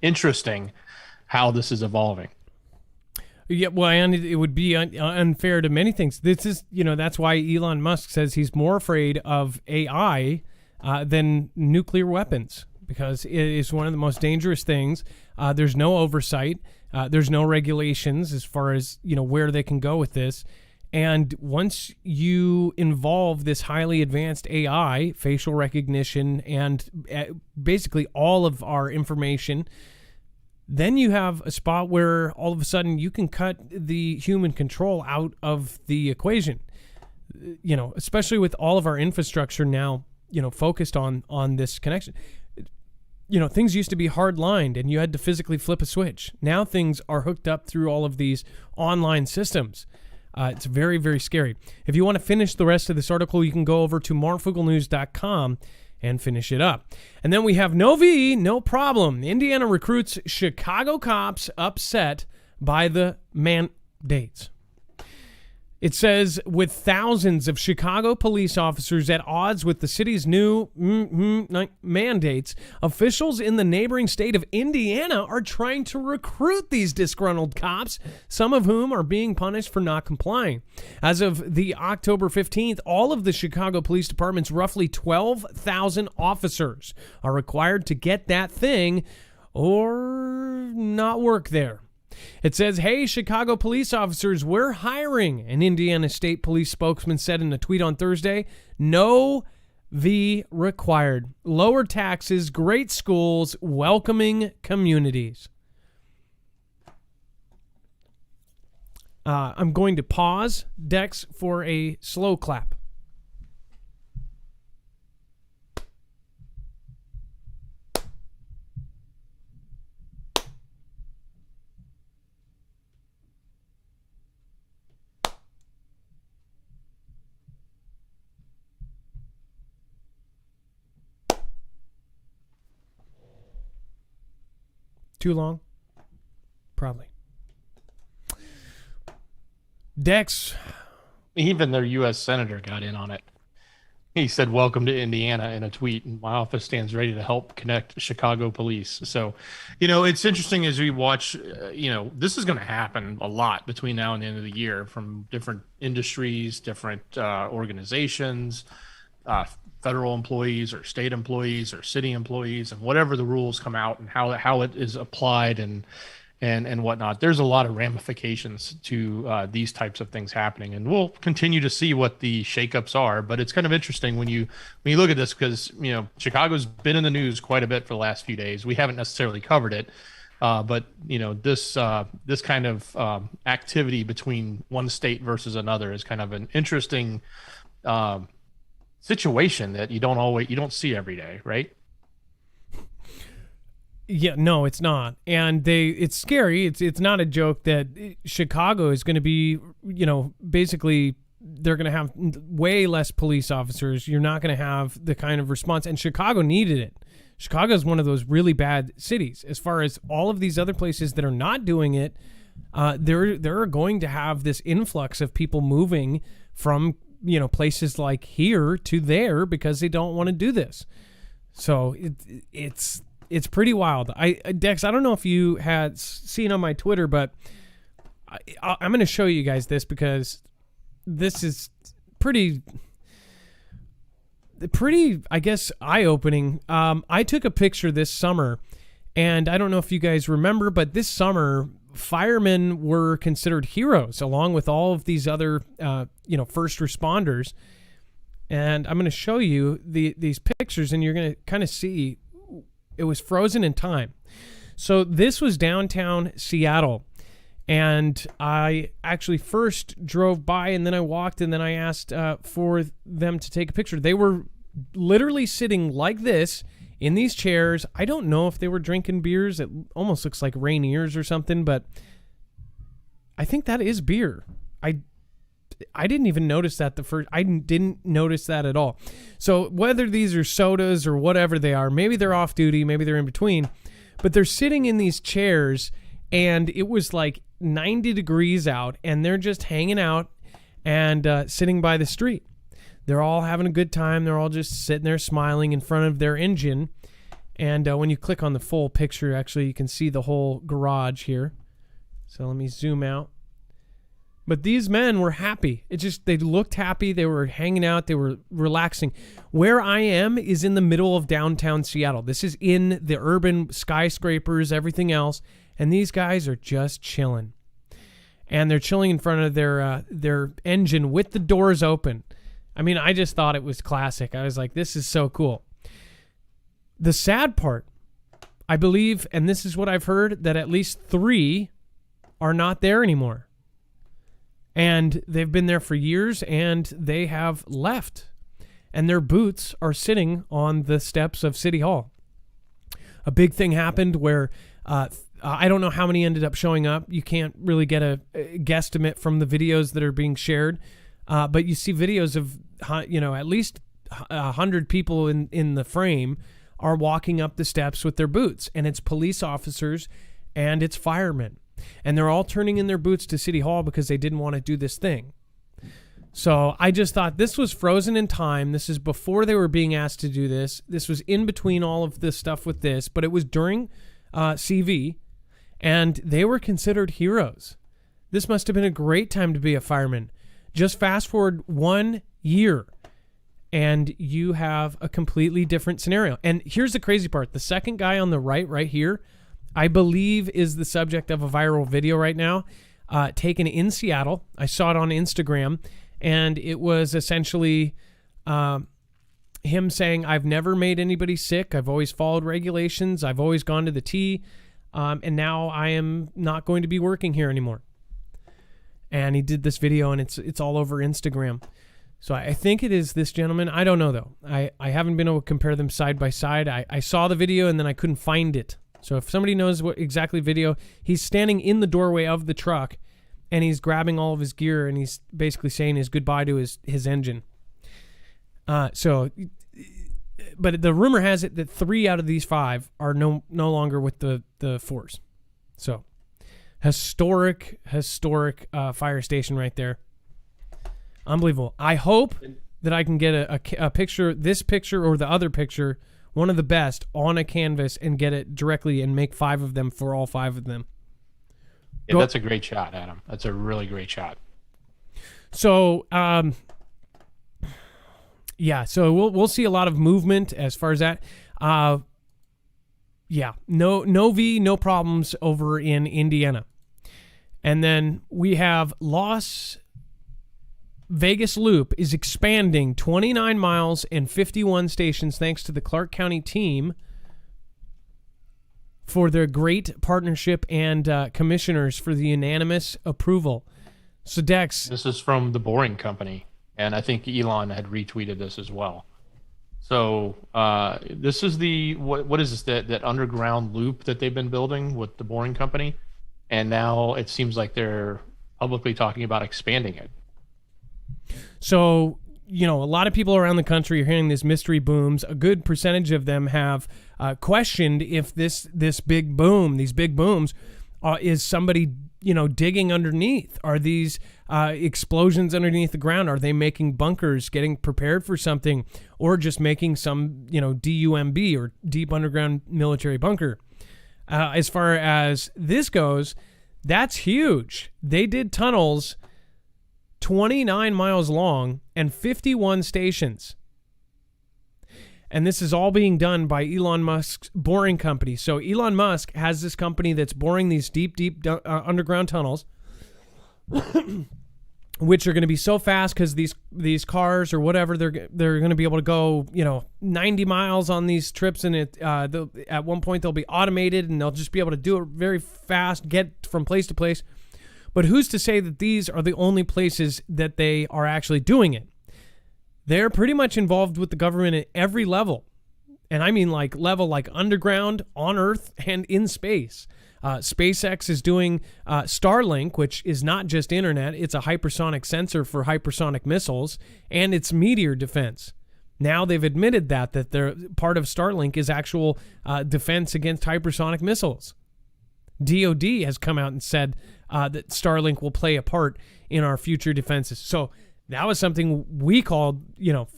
interesting how this is evolving. Yeah, well, and it would be unfair to many things. This is, that's why Elon Musk says he's more afraid of AI than nuclear weapons, because it is one of the most dangerous things. There's no oversight. There's no regulations as far as, where they can go with this. And once you involve this highly advanced AI, facial recognition, and basically all of our information, then you have a spot where all of a sudden you can cut the human control out of the equation. Especially with all of our infrastructure now, focused on this connection. Things used to be hard-lined and you had to physically flip a switch. Now things are hooked up through all of these online systems. It's very, very scary. If you want to finish the rest of this article, you can go over to marfooglenews.com and finish it up. And then we have no problem. Indiana recruits Chicago cops upset by the mandates. It says, with thousands of Chicago police officers at odds with the city's new mandates, officials in the neighboring state of Indiana are trying to recruit these disgruntled cops, some of whom are being punished for not complying. As of the October 15th, all of the Chicago Police Department's roughly 12,000 officers are required to get that thing or not work there. It says, hey, Chicago police officers, we're hiring, an Indiana State Police spokesman said in a tweet on Thursday. No V required. Lower taxes, great schools, welcoming communities. I'm going to pause, Dex, for a slow clap. Too long? Probably. Dex. Even their U.S. Senator got in on it. He said, welcome to Indiana in a tweet, and my office stands ready to help connect Chicago police. So, it's interesting as we watch, this is going to happen a lot between now and the end of the year from different industries, different organizations, federal employees or state employees or city employees, and whatever the rules come out and how it is applied and whatnot. There's a lot of ramifications to these types of things happening, and we'll continue to see what the shakeups are. But it's kind of interesting when you look at this, because Chicago's been in the news quite a bit for the last few days. We haven't necessarily covered it, but this kind of activity between one state versus another is kind of an interesting situation that you don't see every day, right? Yeah, no, it's not. And it's scary. It's not a joke that Chicago is going to be, basically they're going to have way less police officers. You're not going to have the kind of response, and Chicago needed it. Chicago is one of those really bad cities. As far as all of these other places that are not doing it, they're going to have this influx of people moving from places like here to there because they don't want to do this. So it's pretty wild. Dex, I don't know if you had seen on my Twitter, but I'm going to show you guys this because this is pretty, I guess, eye-opening. I took a picture this summer, and I don't know if you guys remember, but this summer, firemen were considered heroes along with all of these other, first responders. And I'm going to show you these pictures, and you're going to kind of see it was frozen in time. So this was downtown Seattle, and I actually first drove by, and then I walked, and then I asked for them to take a picture. They were literally sitting like this in these chairs. I don't know if they were drinking beers. It almost looks like Rainier's or something, but I think that is beer. I didn't even notice that I didn't notice that at all. So whether these are sodas or whatever they are, maybe they're off duty, maybe they're in between, but they're sitting in these chairs, and it was like 90 degrees out, and they're just hanging out and sitting by the street. They're all having a good time. They're all just sitting there smiling in front of their engine. And when you click on the full picture, actually, you can see the whole garage here. So let me zoom out. But these men were happy. They looked happy. They were hanging out. They were relaxing. Where I am is in the middle of downtown Seattle. This is in the urban skyscrapers, everything else. And these guys are just chilling. And they're chilling in front of their engine with the doors open. I mean, I just thought it was classic. I was like, this is so cool. The sad part, I believe, and this is what I've heard, that at least 3 are not there anymore. And they've been there for years, and they have left. And their boots are sitting on the steps of City Hall. A big thing happened where I don't know how many ended up showing up. You can't really get a guesstimate from the videos that are being shared. But you see videos of, at least 100 people in the frame are walking up the steps with their boots. And it's police officers and it's firemen. And they're all turning in their boots to City Hall because they didn't want to do this thing. So I just thought this was frozen in time. This is before they were being asked to do this. This was in between all of this stuff with this. But it was during CV. And they were considered heroes. This must have been a great time to be a fireman. Just fast forward 1 year, and you have a completely different scenario. And here's the crazy part. The second guy on the right here, I believe is the subject of a viral video right now, taken in Seattle. I saw it on Instagram, and it was essentially him saying, I've never made anybody sick. I've always followed regulations. I've always gone to the T. And now I am not going to be working here anymore. And he did this video, and it's all over Instagram. So I think it is this gentleman. I don't know, though. I haven't been able to compare them side by side. I saw the video, and then I couldn't find it. So if somebody knows what exactly video, he's standing in the doorway of the truck, and he's grabbing all of his gear, and he's basically saying his goodbye to his engine. But the rumor has it that 3 out of these 5 are no longer with the force. So historic fire station right there. Unbelievable. I hope that I can get a picture, this picture or the other picture, one of the best, on a canvas and get it directly and make 5 of them for all 5 of them. Yeah, that's a great shot, Adam. That's a really great shot. So, yeah, so we'll see a lot of movement as far as that. Yeah, no problems over in Indiana. And then we have Las Vegas Loop is expanding 29 miles and 51 stations thanks to the Clark County team for their great partnership and commissioners for the unanimous approval. So, Dex. This is from the Boring Company. And I think Elon had retweeted this as well. So this is what is this, that underground loop that they've been building with the Boring Company, and now it seems like they're publicly talking about expanding it. So a lot of people around the country are hearing these mystery booms. A good percentage of them have questioned if this big boom, these big booms, is somebody digging underneath. Are these explosions underneath the ground? Are they making bunkers, getting prepared for something, or just making some, DUMB or deep underground military bunker? As far as this goes, that's huge. They did tunnels 29 miles long and 51 stations. And this is all being done by Elon Musk's Boring Company. So Elon Musk has this company that's boring these deep underground tunnels, which are going to be so fast because these cars or whatever, they're going to be able to go 90 miles on these trips, and at one point they'll be automated and they'll just be able to do it very fast, get from place to place. But who's to say that these are the only places that they are actually doing it? They're pretty much involved with the government at every level. And I mean level like underground, on Earth, and in space. SpaceX is doing Starlink, which is not just internet. It's a hypersonic sensor for hypersonic missiles, and it's meteor defense. Now they've admitted that their part of Starlink is actual defense against hypersonic missiles. DOD has come out and said that Starlink will play a part in our future defenses. So that was something we called,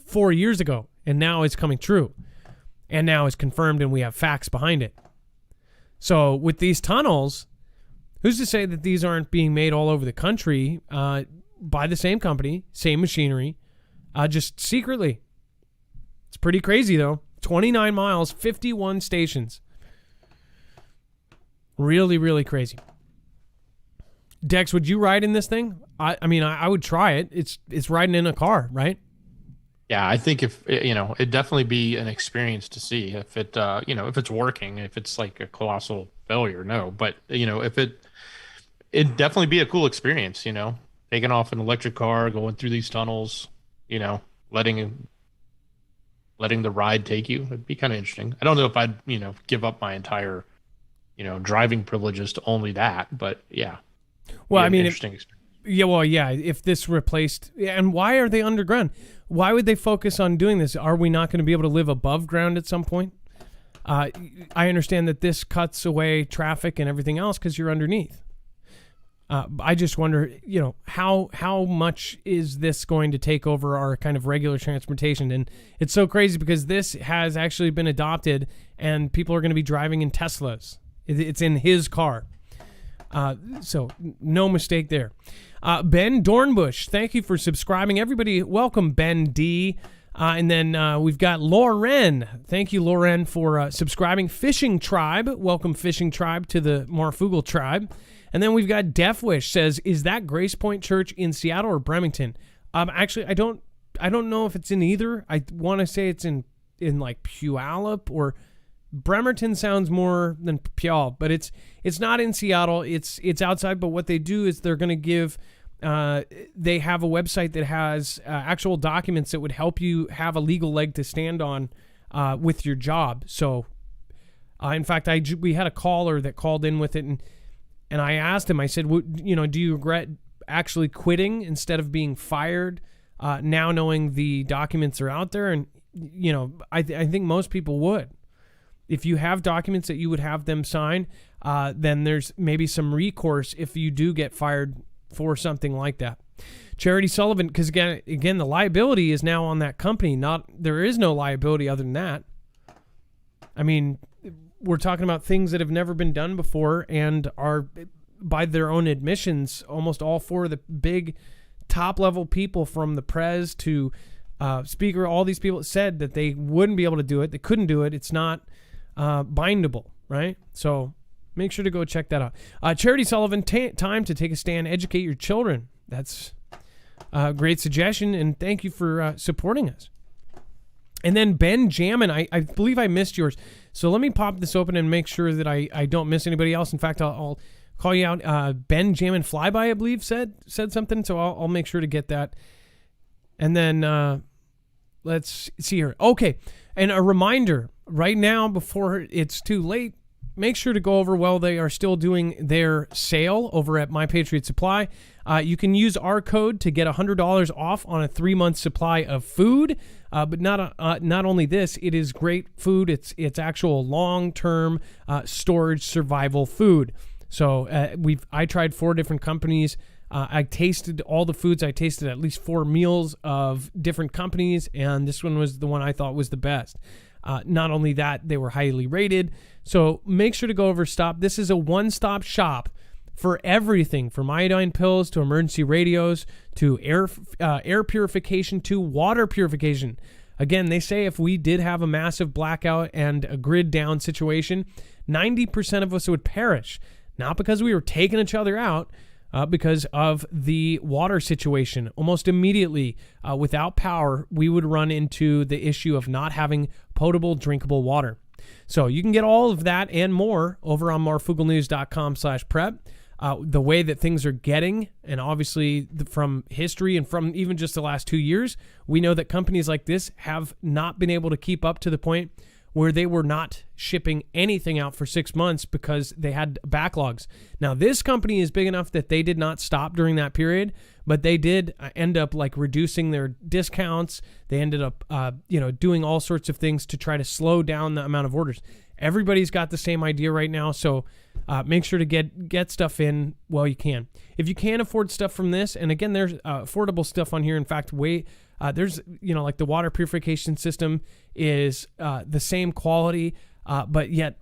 4 years ago, and now it's coming true. And now it's confirmed, and we have facts behind it. So with these tunnels, who's to say that these aren't being made all over the country by the same company, same machinery, just secretly? It's pretty crazy, though. 29 miles, 51 stations. Really, really crazy. Dex, would you ride in this thing? I mean, I would try it. It's riding in a car, right? Yeah, I think it'd definitely be an experience to see if it, if it's working, if it's like a colossal failure, no. But, if it'd definitely be a cool experience, taking off an electric car, going through these tunnels, letting the ride take you. It'd be kind of interesting. I don't know if I'd, give up my entire, driving privileges to only that. But yeah. Well, I mean, interesting experience. If this replaced, and why are they underground? Why would they focus on doing this? Are we not going to be able to live above ground at some point? I understand that this cuts away traffic and everything else because you're underneath. I just wonder, how much is this going to take over our kind of regular transportation? And it's so crazy because this has actually been adopted and people are going to be driving in Teslas. It's in his car. So no mistake there. Ben Dornbush, thank you for subscribing. Everybody, welcome Ben D. And then we've got Lauren. Thank you, Lauren, for subscribing. Fishing Tribe, welcome Fishing Tribe to the Marfoogle Tribe. And then we've got Deathwish says, is that Grace Point Church in Seattle or Bremerton? Actually, I don't know if it's in either. I want to say it's in like Puyallup, or Bremerton sounds more than Puyallup, but it's not in Seattle. It's outside. But what they do is they're going to give. They have a website that has actual documents that would help you have a legal leg to stand on with your job. So, in fact, we had a caller that called in with it, and I asked him. I said, do you regret actually quitting instead of being fired? Now knowing the documents are out there, and I think most people would. If you have documents that you would have them sign, then there's maybe some recourse if you do get fired for something like that. Charity Sullivan, because again, the liability is now on that company. There is no liability other than that. I mean, we're talking about things that have never been done before and are, by their own admissions, almost all four of the big top-level people from the prez to speaker, all these people said that they wouldn't be able to do it. They couldn't do it. It's not bindable, right? So make sure to go check that out. Charity Sullivan, time to take a stand, educate your children. That's a great suggestion, and thank you for supporting us. And then Ben Jammin, I believe I missed yours. So let me pop this open and make sure that I don't miss anybody else. In fact, I'll call you out. Ben Jammin Flyby, I believe, said something, so I'll make sure to get that. And then let's see here. Okay, and a reminder, right now, before it's too late, make sure to go over, they are still doing their sale over at My Patriot Supply. You can use our code to get $100 off on a 3-month supply of food. But not only this, it is great food. It's actual long-term storage survival food. So I tried 4 different companies. I tasted all the foods. I tasted at least 4 meals of different companies, and this one was the one I thought was the best. Not only that, they were highly rated. So make sure to go over stop. This is a one-stop shop for everything from iodine pills to emergency radios to air purification to water purification. Again, they say if we did have a massive blackout and a grid down situation, 90% of us would perish. Not because we were taking each other out, because of the water situation. Almost immediately, without power, we would run into the issue of not having potable, drinkable water. So you can get all of that and more over on marfooglenews.com/prep. The way that things are getting, and obviously from history and from even just the last 2 years, we know that companies like this have not been able to keep up to the point where they were not shipping anything out for 6 months because they had backlogs. Now, this company is big enough that they did not stop during that period, but they did end up like reducing their discounts. They ended up, doing all sorts of things to try to slow down the amount of orders. Everybody's got the same idea right now, so make sure to get stuff in while you can. If you can't afford stuff from this, and again, there's affordable stuff on here. In fact, there's, like the water purification system is the same quality, but yet,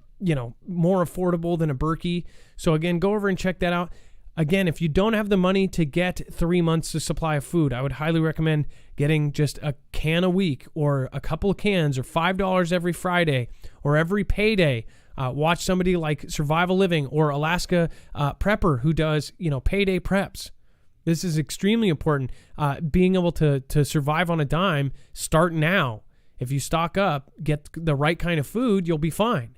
more affordable than a Berkey. So again, go over and check that out. Again, if you don't have the money to get 3 months of supply of food, I would highly recommend getting just a can a week or a couple of cans or $5 every Friday or every payday. Watch somebody like Survival Living or Alaska Prepper who does, payday preps. This is extremely important. Being able to survive on a dime, start now. If you stock up, get the right kind of food, you'll be fine.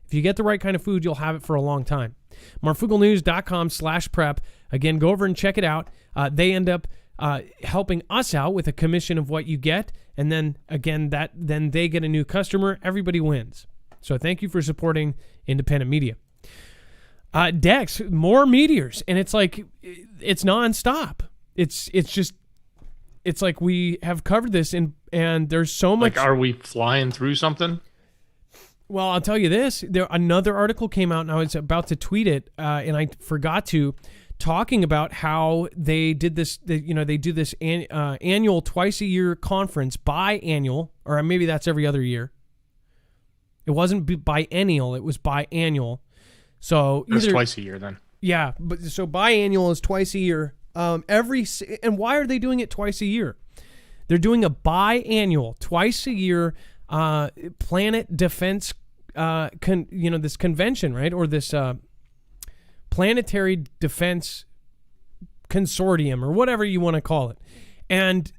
If you get the right kind of food, you'll have it for a long time. marfooglenews.com/prep. Again, go over and check it out. They end up helping us out with a commission of what you get. And then, again, then they get a new customer. Everybody wins. So thank you for supporting independent media. Dex, more meteors, and it's like it's nonstop. It's like we have covered this, and there's so much. Like, are we flying through something? Well, I'll tell you this. Another article came out, and I was about to tweet it, and I forgot to, talking about how they did this. They do this annual twice a year conference, biannual, or maybe that's every other year. It wasn't biennial; it was biannual. So it's twice a year then. Yeah, but so biannual is twice a year. And why are they doing it twice a year? They're doing a biannual, twice a year, planet defense, this convention, right? Or this planetary defense consortium, or whatever you want to call it. And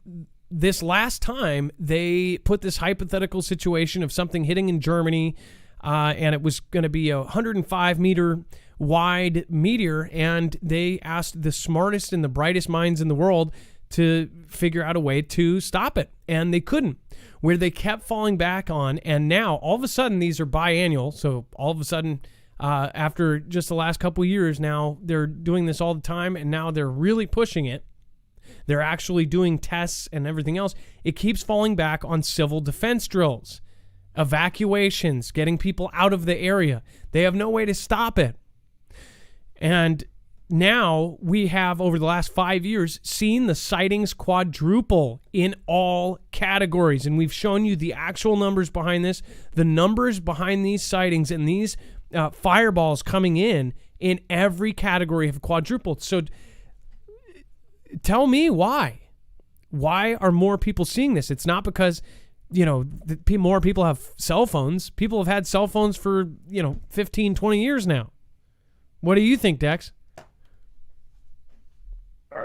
this last time, they put this hypothetical situation of something hitting in Germany, and it was going to be a 105-meter wide meteor, and they asked the smartest and the brightest minds in the world to figure out a way to stop it, and they couldn't. Where they kept falling back on, and now all of a sudden these are biannual, so all of a sudden after just the last couple of years, now they're doing this all the time, and now they're really pushing it. They're actually doing tests and everything else. It keeps falling back on civil defense drills, evacuations, getting people out of the area. They have no way to stop it. And now we have, over the last 5 years, seen the sightings quadruple in all categories. And we've shown you the actual numbers behind this. The numbers behind these sightings and these fireballs coming in every category have quadrupled. So tell me why. Why are more people seeing this? It's not because, more people have cell phones. People have had cell phones for, 15, 20 years now. What do you think, Dex?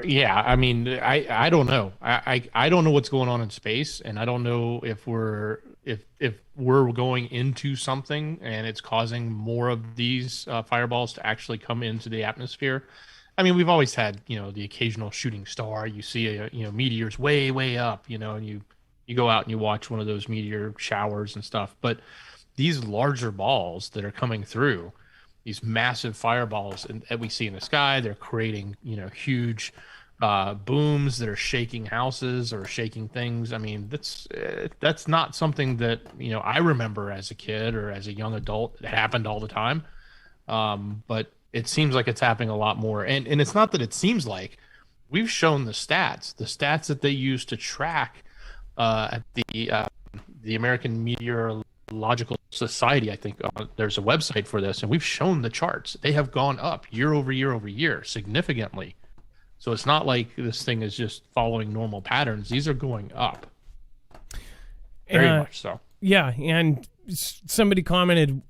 Yeah, I mean, I don't know. I don't know what's going on in space, and I don't know if we're going into something and it's causing more of these fireballs to actually come into the atmosphere. I mean, we've always had, the occasional shooting star. You see, meteors way up, and you go out and you watch one of those meteor showers and stuff. But these larger balls that are coming through, these massive fireballs that we see in the sky, they're creating, huge booms that are shaking houses or shaking things. I mean, that's not something that, I remember as a kid or as a young adult. It happened all the time. But it seems like it's happening a lot more. And it's not that it seems like. We've shown the stats that they use to track at the American Meteorological Society. I think there's a website for this, and we've shown the charts. They have gone up year over year significantly. So it's not like this thing is just following normal patterns. These are going up. Very much so. Yeah, and somebody commented,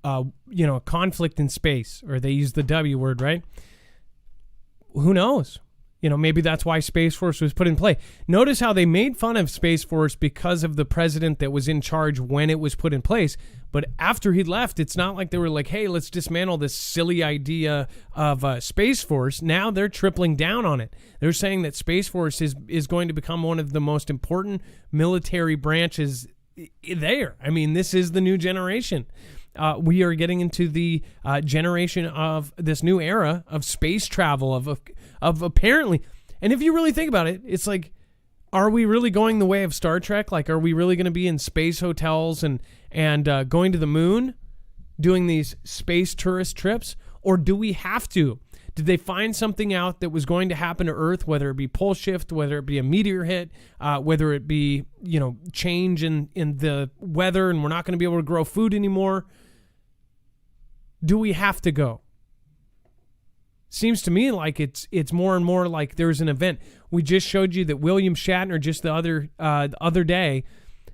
conflict in space, or they used the W word, right? Who knows? Maybe that's why Space Force was put in play. Notice how they made fun of Space Force because of the president that was in charge when it was put in place. But after he left, it's not like they were like, hey, let's dismantle this silly idea of Space Force. Now they're tripling down on it. They're saying that Space Force is going to become one of the most important military branches there. I mean, this is the new generation. We are getting into the generation of this new era of space travel, of apparently, and if you really think about it, it's like, are we really going the way of Star Trek? Like, are we really going to be in space hotels and going to the moon, doing these space tourist trips, or do we have to? Did they find something out that was going to happen to Earth, whether it be pole shift, whether it be a meteor hit, whether it be, change in the weather and we're not going to be able to grow food anymore? Do we have to go? Seems to me like it's more and more like there's an event. We just showed you that William Shatner just the other day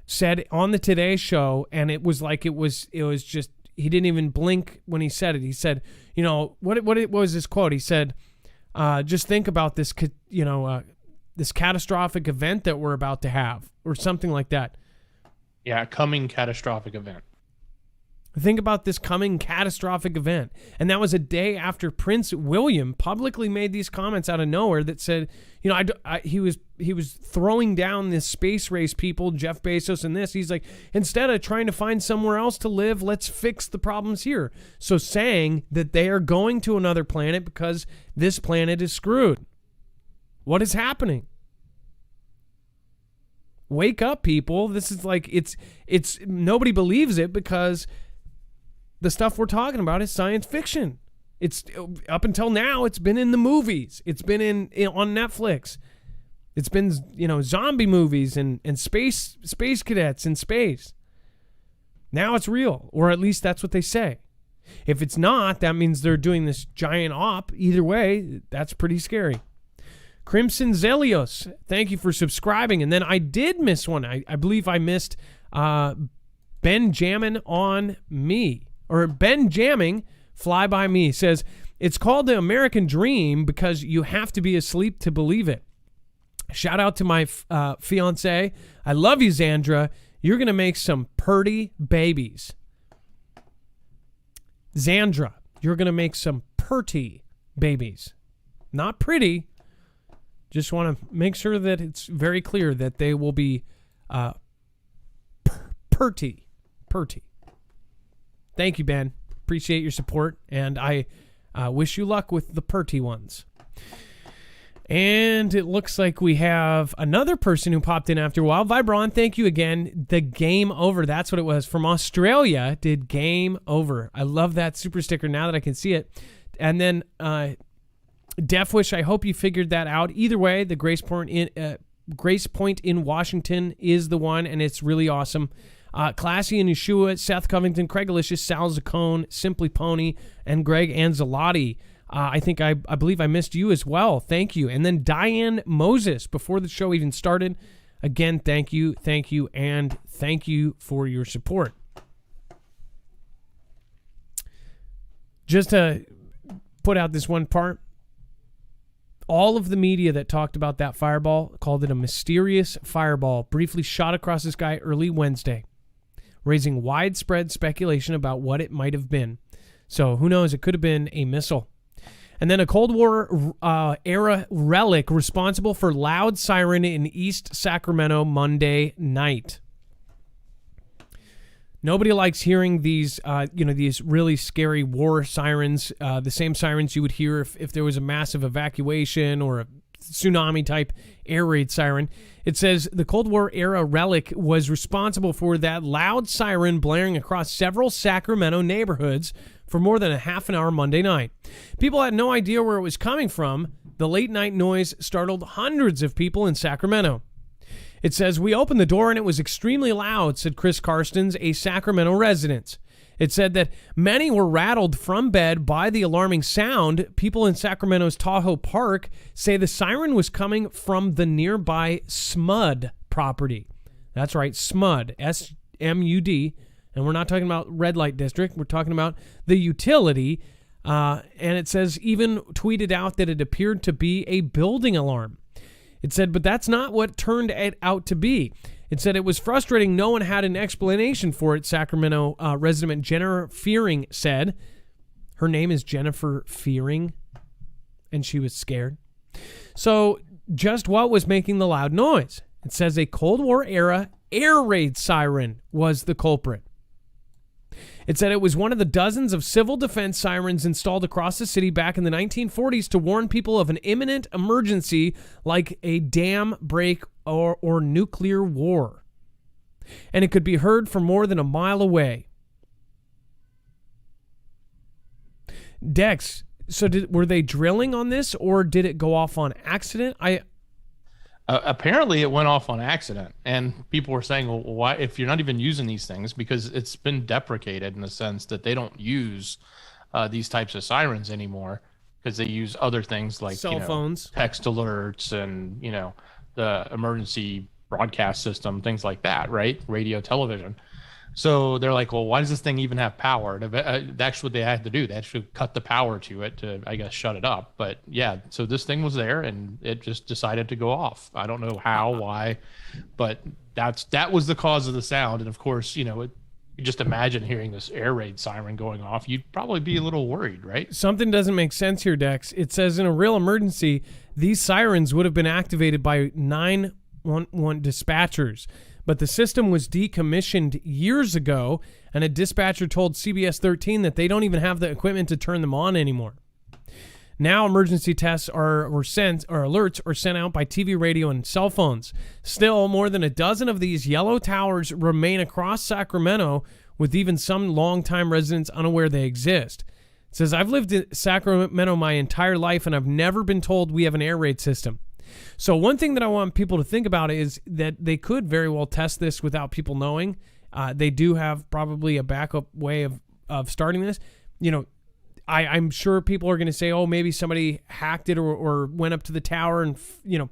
said on the Today Show, and it was like it was just, he didn't even blink when he said it. He said, what was his quote? He said, just think about this, this catastrophic event that we're about to have, or something like that. Yeah, coming catastrophic event. Think about this coming catastrophic event. And that was a day after Prince William publicly made these comments out of nowhere that said, you know, he was throwing down this space race people, Jeff Bezos and this. He's like, instead of trying to find somewhere else to live, let's fix the problems here. So saying that they are going to another planet because this planet is screwed. What is happening? Wake up, people. This is like, it's nobody believes it because the stuff we're talking about is science fiction. It's up until now, it's been in the movies. It's been on Netflix. It's been, you know, zombie movies and space cadets in space. Now it's real, or at least that's what they say. If it's not, that means they're doing this giant op. Either way, that's pretty scary. Crimson Zelios, thank you for subscribing. And then I did miss one. I believe I missed Benjamin on me. Or Ben Jamming, Fly By Me, says, it's called the American Dream because you have to be asleep to believe it. Shout out to my fiance. I love you, Zandra. You're going to make some purty babies. Zandra, you're going to make some purty babies. Not pretty. Just want to make sure that it's very clear that they will be purty. Thank you, Ben. Appreciate your support, and I wish you luck with the purty ones. And it looks like we have another person who popped in after a while. Vibron, thank you again. The Game Over, that's what it was. From Australia, did Game Over. I love that super sticker now that I can see it. And then Deathwish, I hope you figured that out. Either way, the Grace Point in Washington is the one, and it's really awesome. Classy and Yeshua, Seth Covington, Craig Alicious, Sal Zacone, Simply Pony, and Greg Anzalotti. I believe I missed you as well. Thank you. And then Diane Moses, before the show even started. Again, thank you, and thank you for your support. Just to put out this one part, all of the media that talked about that fireball called it a mysterious fireball, briefly shot across the sky early Wednesday, raising widespread speculation about what it might have been. So who knows? It could have been a missile. And then a Cold War era relic responsible for loud siren in East Sacramento Monday night. Nobody likes hearing these, these really scary war sirens, the same sirens you would hear if there was a massive evacuation or a tsunami-type air raid siren. It says the Cold War-era relic was responsible for that loud siren blaring across several Sacramento neighborhoods for more than a half an hour Monday night. People had no idea where it was coming from. The late-night noise startled hundreds of people in Sacramento. It says, we opened the door and it was extremely loud, said Chris Karstens, a Sacramento resident. It said that many were rattled from bed by the alarming sound. People in Sacramento's Tahoe Park say the siren was coming from the nearby SMUD property. That's right, SMUD, S-M-U-D. And we're not talking about red light district. We're talking about the utility. And it says even tweeted out that it appeared to be a building alarm. It said, but that's not what turned it out to be. It said it was frustrating. No one had an explanation for it, Sacramento resident Jennifer Fearing said. Her name is Jennifer Fearing, and she was scared. So just what was making the loud noise? It says a Cold War-era air raid siren was the culprit. It said it was one of the dozens of civil defense sirens installed across the city back in the 1940s to warn people of an imminent emergency like a dam break or nuclear war. And it could be heard from more than a mile away. Dex, so were they drilling on this or did it go off on accident? Apparently it went off on accident, and people were saying, well, why, if you're not even using these things, because it's been deprecated in the sense that they don't use these types of sirens anymore because they use other things like cell phones, text alerts, and the emergency broadcast system, things like that, right? Radio, television. So they're like, well, why does this thing even have power? That's what they had to do. They actually cut the power to it to, I guess, shut it up. But yeah, so this thing was there and it just decided to go off. I don't know how, why, but that was the cause of the sound. And of course, it you just imagine hearing this air raid siren going off, you'd probably be a little worried, right? Something doesn't make sense here, Dex. It says in a real emergency, these sirens would have been activated by 911 dispatchers, but the system was decommissioned years ago, and a dispatcher told CBS 13 that they don't even have the equipment to turn them on anymore. Now emergency tests alerts are sent out by TV, radio, and cell phones. Still, more than a dozen of these yellow towers remain across Sacramento, with even some longtime residents unaware they exist. It says, I've lived in Sacramento my entire life, and I've never been told we have an air raid system. So one thing that I want people to think about is that they could very well test this without people knowing. They do have probably a backup way of starting this. You know, I'm sure people are going to say, oh, maybe somebody hacked it or went up to the tower and,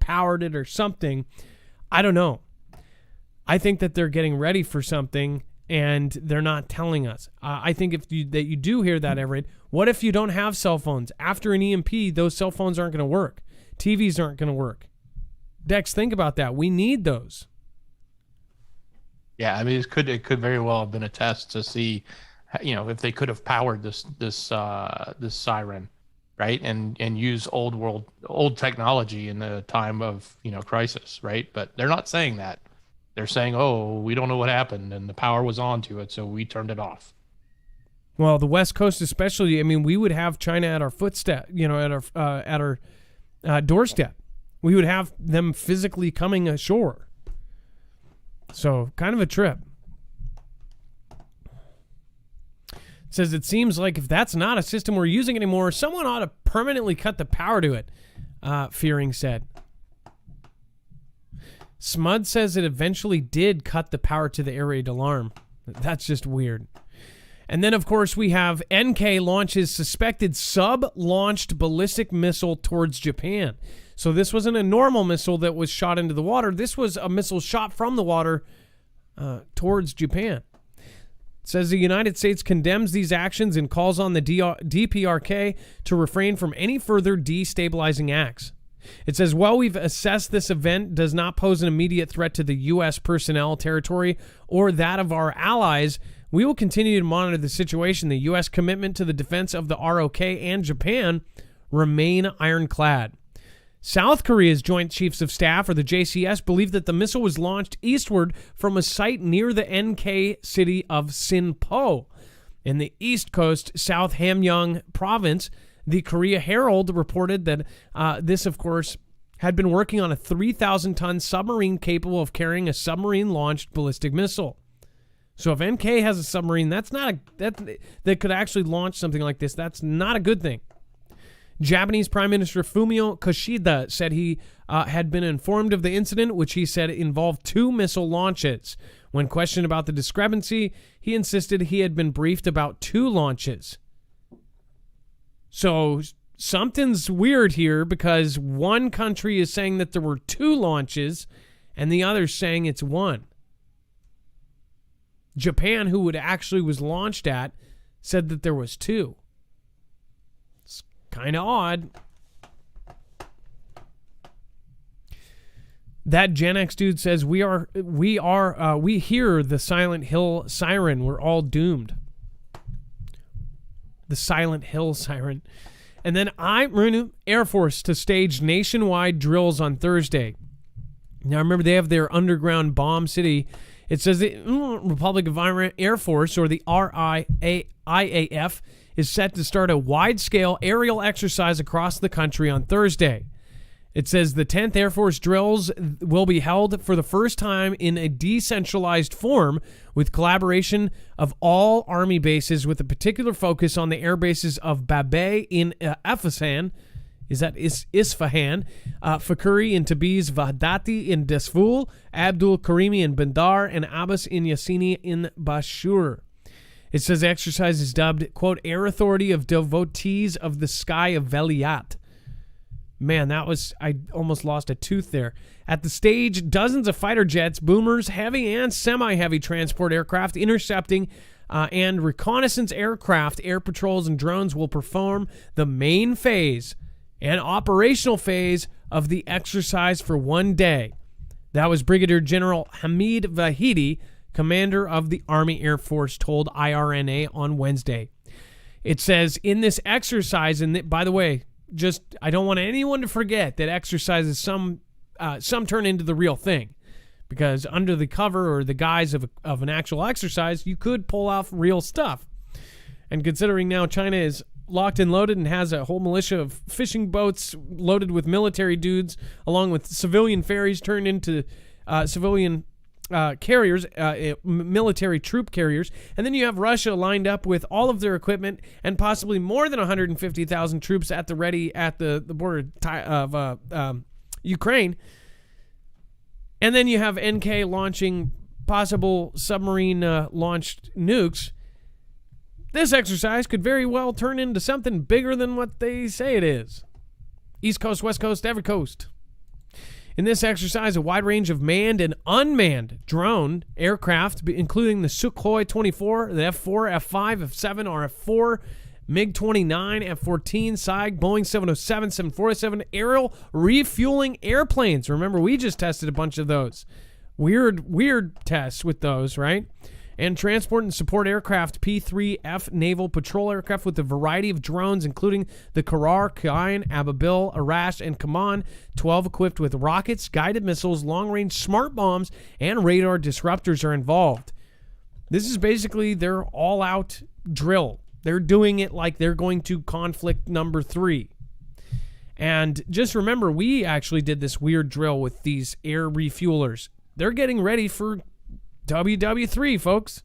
powered it or something. I don't know. I think that they're getting ready for something and they're not telling us. I think that you do hear that, Everett. What if you don't have cell phones? After an EMP, those cell phones aren't going to work. TVs aren't going to work. Dex, think about that. We need those. Yeah, I mean, it could very well have been a test to see, if they could have powered this siren, right, and use old technology in the time of crisis, right? But they're not saying that. They're saying, oh, we don't know what happened, and the power was on to it, so we turned it off. Well, the West Coast especially. I mean, we would have China at our footstep, at our doorstep. We would have them physically coming ashore. So, kind of a trip. It says it seems like if that's not a system we're using anymore, someone ought to permanently cut the power to it, Fearing said. Smud says it eventually did cut the power to the air raid alarm. That's just weird. And then, of course, we have NK launches suspected sub-launched ballistic missile towards Japan. So this wasn't a normal missile that was shot into the water. This was a missile shot from the water towards Japan. It says the United States condemns these actions and calls on the DPRK to refrain from any further destabilizing acts. It says, while we've assessed this event does not pose an immediate threat to the U.S. personnel territory or that of our allies, we will continue to monitor the situation. The U.S. commitment to the defense of the ROK and Japan remain ironclad. South Korea's Joint Chiefs of Staff, or the JCS, believe that the missile was launched eastward from a site near the NK city of Sinpo. In the East Coast, South Hamgyong province, the Korea Herald reported that this, of course, had been working on a 3,000-ton submarine capable of carrying a submarine-launched ballistic missile. So if NK has a submarine, that could actually launch something like this. That's not a good thing. Japanese Prime Minister Fumio Kishida said he had been informed of the incident, which he said involved 2 missile launches. When questioned about the discrepancy, he insisted he had been briefed about 2 launches. So something's weird here because one country is saying that there were 2 launches and the other's saying it's 1. Japan, who it actually was launched at, said that there was 2. It's kind of odd. That Gen X dude says we hear the Silent Hill siren. We're all doomed. The Silent Hill siren. And then Air Force to stage nationwide drills on Thursday. Now remember, they have their underground bomb city. It says the Republic of Iran Air Force, or the RIAF, is set to start a wide-scale aerial exercise across the country on Thursday. It says the 10th Air Force drills will be held for the first time in a decentralized form with collaboration of all Army bases, with a particular focus on the air bases of Babay in Isfahan, Isfahan, Fakuri in Tabriz, Vahdati in Desful, Abdul Karimi in Bandar, and Abbas in Yassini in Bashur. It says the exercise is dubbed, quote, Air Authority of Devotees of the Sky of Veliyat. Man, I almost lost a tooth there. At the stage, dozens of fighter jets, boomers, heavy and semi-heavy transport aircraft, intercepting and reconnaissance aircraft, air patrols, and drones will perform the main phase and operational phase of the exercise for one day. That was Brigadier General Hamid Vahidi, commander of the Army Air Force, told IRNA on Wednesday. It says in this exercise, and by the way, I don't want anyone to forget that exercises some turn into the real thing, because under the cover or the guise of an actual exercise, you could pull off real stuff. And considering now China is locked and loaded and has a whole militia of fishing boats loaded with military dudes, along with civilian ferries turned into civilian carriers, military troop carriers, and then you have Russia lined up with all of their equipment and possibly more than 150,000 troops at the ready at the border of Ukraine. And then you have NK launching possible submarine launched nukes. This exercise could very well turn into something bigger than what they say it is. East Coast, West Coast, every coast. In this exercise, a wide range of manned and unmanned drone aircraft, including the Sukhoi 24, the F-4, F-5, F-7, RF-4, MiG-29, F-14, SIG, Boeing 707, 747, aerial refueling airplanes. Remember, we just tested a bunch of those. Weird tests with those, right? And transport and support aircraft, P-3F naval patrol aircraft with a variety of drones, including the Karar, Kain, Ababil, Arash, and Kaman, 12 equipped with rockets, guided missiles, long-range smart bombs, and radar disruptors are involved. This is basically their all-out drill. They're doing it like they're going to conflict number 3. And just remember, we actually did this weird drill with these air refuelers. They're getting ready for WW3, folks.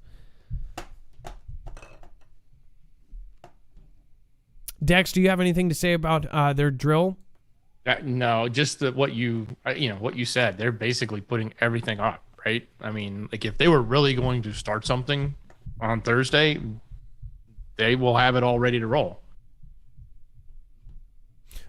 Dex, do you have anything to say about their drill? No, just what you said. They're basically putting everything up, right? I mean, like if they were really going to start something on Thursday, they will have it all ready to roll.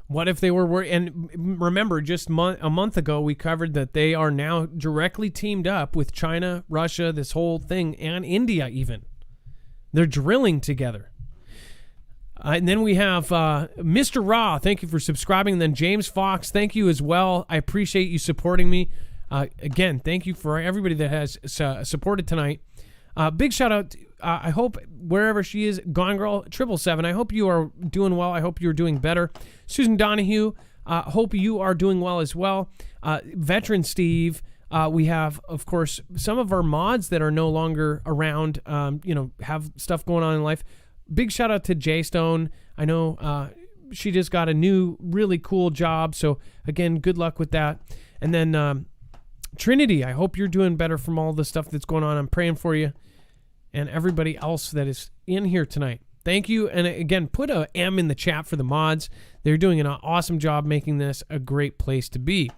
What if they were and remember, just a month ago, we covered that they are now directly teamed up with China, Russia, this whole thing, and India even. They're drilling together. And then we have Mr. Raw. Thank you for subscribing. And then James Fox, thank you as well. I appreciate you supporting me. Again, thank you for everybody that has supported tonight. Big shout out. I hope wherever she is, Gone Girl 777, I hope you are doing well. I hope you're doing better. Susan Donahue, hope you are doing well as well. Veteran Steve, we have, of course, some of our mods that are no longer around, have stuff going on in life. Big shout out to Jay Stone. I know she just got a new, really cool job. So, again, good luck with that. And then Trinity, I hope you're doing better from all the stuff that's going on. I'm praying for you. And everybody else that is in here tonight. Thank you. And again, put a M in the chat for the mods. They're doing an awesome job making this a great place to be.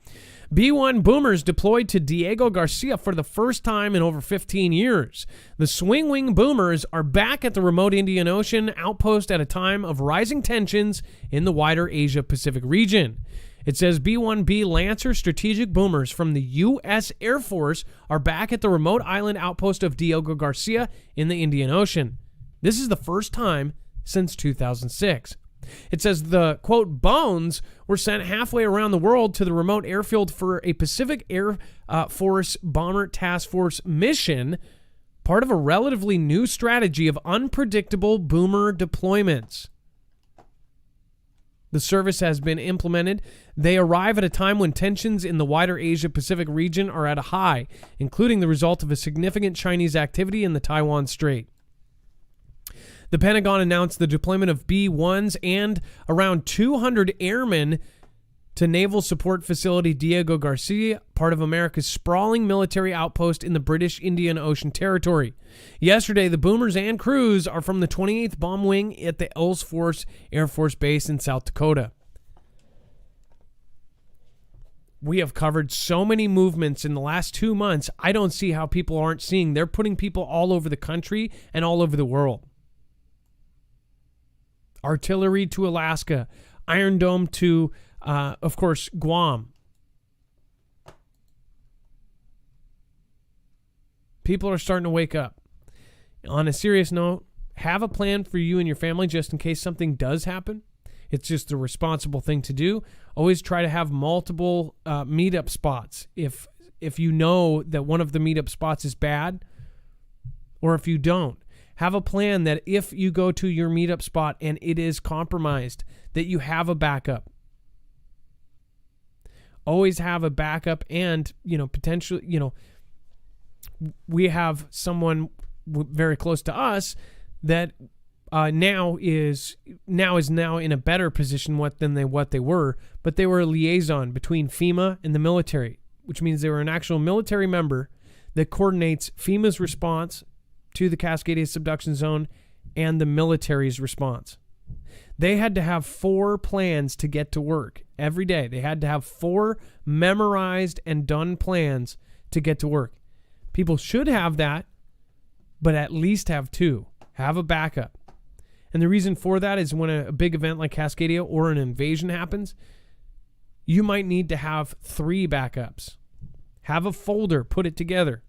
B-1 boomers deployed to Diego Garcia for the first time in over 15 years. The swing wing boomers are back at the remote Indian Ocean outpost at a time of rising tensions in the wider Asia-Pacific region. It says B-1B Lancer strategic boomers from the U.S. Air Force are back at the remote island outpost of Diego Garcia in the Indian Ocean. This is the first time since 2006. It says the, quote, bones were sent halfway around the world to the remote airfield for a Pacific Air Force Bomber Task Force mission, part of a relatively new strategy of unpredictable boomer deployments. The service has been implemented. They arrive at a time when tensions in the wider Asia-Pacific region are at a high, including the result of a significant Chinese activity in the Taiwan Strait. The Pentagon announced the deployment of B-1s and around 200 airmen to Naval Support Facility Diego Garcia, part of America's sprawling military outpost in the British Indian Ocean Territory. Yesterday, the boomers and crews are from the 28th Bomb Wing at the Ellsworth Air Force Base in South Dakota. We have covered so many movements in the last 2 months, I don't see how people aren't seeing. They're putting people all over the country and all over the world. Artillery to Alaska, Iron Dome to of course, Guam. People are starting to wake up. On a serious note, have a plan for you and your family just in case something does happen. It's just a responsible thing to do. Always try to have multiple meetup spots. If you know that one of the meetup spots is bad, Or if you don't, have a plan that if you go to your meetup spot and it is compromised, that you have a backup. Always have a backup, and, potentially, we have someone very close to us that now is in a better position than what they were, but they were a liaison between FEMA and the military, which means they were an actual military member that coordinates FEMA's response to the Cascadia subduction zone and the military's response. They had to have 4 plans to get to work every day. They had to have 4 memorized and done plans to get to work. People should have that, but at least have 2. Have a backup. And the reason for that is when a big event like Cascadia or an invasion happens, you might need to have 3 backups. Have a folder, put it together.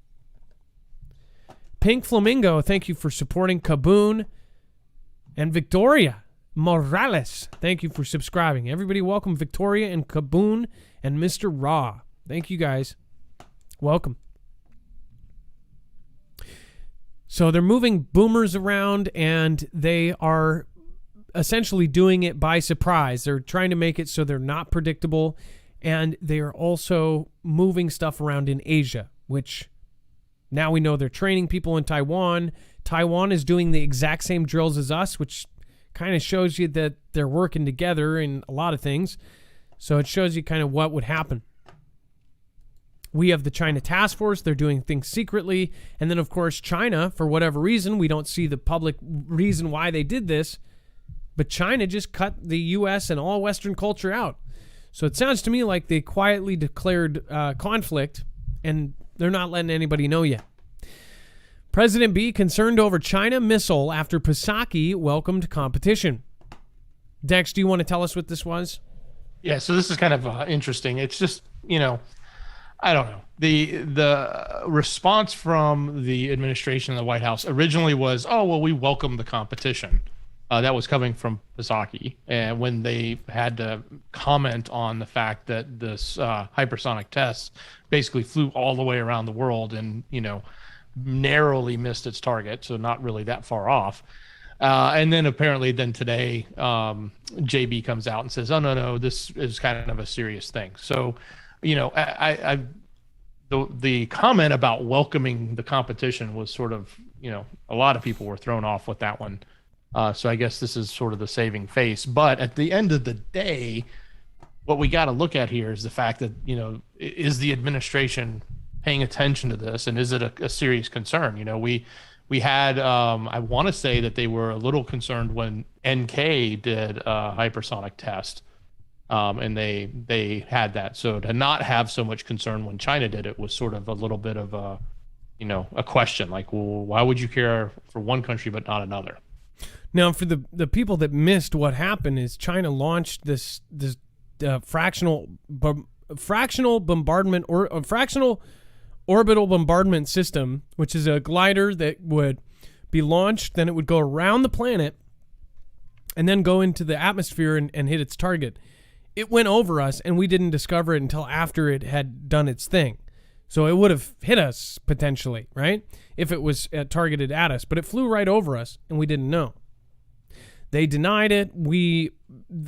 Pink Flamingo, thank you for supporting. Kaboon and Victoria Morales, thank you for subscribing. Everybody welcome Victoria and Kaboon and Mr. Raw. Thank you guys. Welcome. So they're moving boomers around, and they are essentially doing it by surprise. They're trying to make it so they're not predictable, and they are also moving stuff around in Asia, which now we know they're training people in Taiwan. Taiwan is doing the exact same drills as us, which kind of shows you that they're working together in a lot of things. So it shows you kind of what would happen. We have the China Task Force. They're doing things secretly. And then, of course, China, for whatever reason, we don't see the public reason why they did this, but China just cut the U.S. and all Western culture out. So it sounds to me like they quietly declared conflict, and they're not letting anybody know yet. President B concerned over China missile after Pisaki welcomed competition. Dex, do you want to tell us what this was? Yeah, so this is kind of interesting. It's just, I don't know. The response from the administration and the White House originally was, oh, well, we welcome the competition. That was coming from Pisaki. And when they had to comment on the fact that this hypersonic test basically flew all the way around the world and, narrowly missed its target, so not really that far off. And then apparently today, JB comes out and says, oh, no, this is kind of a serious thing. So, the comment about welcoming the competition was sort of, a lot of people were thrown off with that one. So I guess this is sort of the saving face. But at the end of the day, what we got to look at here is the fact that, is the administration paying attention to this, and is it a serious concern? We had, I want to say that they were a little concerned when NK did a hypersonic test, and they had that. So to not have so much concern when China did it was sort of a little bit of a, a question, like, well, why would you care for one country but not another? Now, for the people that missed what happened is China launched this fractional bombardment or a fractional orbital bombardment system, which is a glider that would be launched, then it would go around the planet and then go into the atmosphere and hit its target. It went over us, and we didn't discover it until after it had done its thing. So it would have hit us potentially, right? If it was targeted at us, but it flew right over us and we didn't know. They denied it. We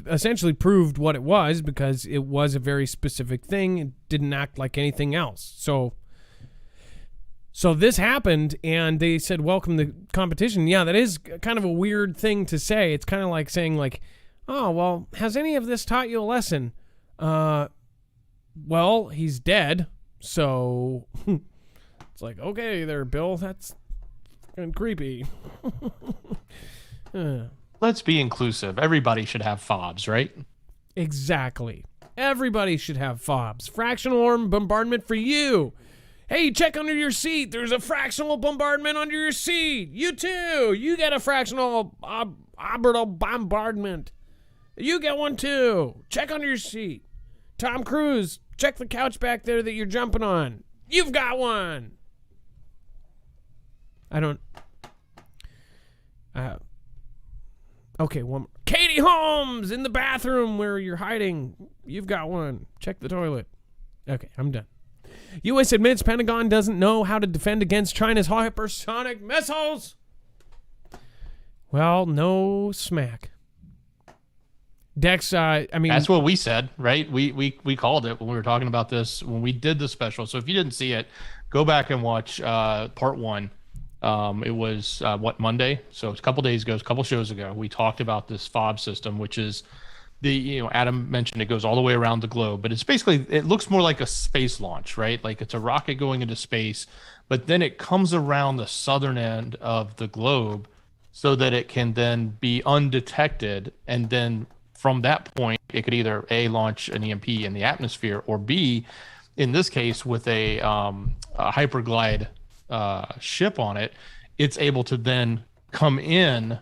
essentially proved what it was because it was a very specific thing. It didn't act like anything else. So this happened, and they said, welcome the competition. Yeah, that is kind of a weird thing to say. It's kind of like saying, like, oh, well, has any of this taught you a lesson? Well, he's dead, so it's like, okay there, Bill, that's fucking creepy. Let's be inclusive. Everybody should have FOBs, right? Exactly. Everybody should have FOBs. Fractional orb bombardment for you. Hey, check under your seat. There's a fractional bombardment under your seat. You too. You get a fractional orbital bombardment. You get one too. Check under your seat. Tom Cruise, check the couch back there that you're jumping on. You've got one. Okay, one more. Katie Holmes in the bathroom where you're hiding. You've got one. Check the toilet. Okay, I'm done. U.S. admits Pentagon doesn't know how to defend against China's hypersonic missiles. Well, no smack. Dex, I mean... That's what we said, right? We called it when we were talking about this, when we did the special. So if you didn't see it, go back and watch part 1. It was, Monday? So it's a couple days ago, a couple shows ago. We talked about this FOB system, which is Adam mentioned it goes all the way around the globe, but it's basically, it looks more like a space launch, right? Like it's a rocket going into space, but then it comes around the southern end of the globe so that it can then be undetected. And then from that point, it could either A, launch an EMP in the atmosphere, or B, in this case, with a hyperglide ship on it, it's able to then come in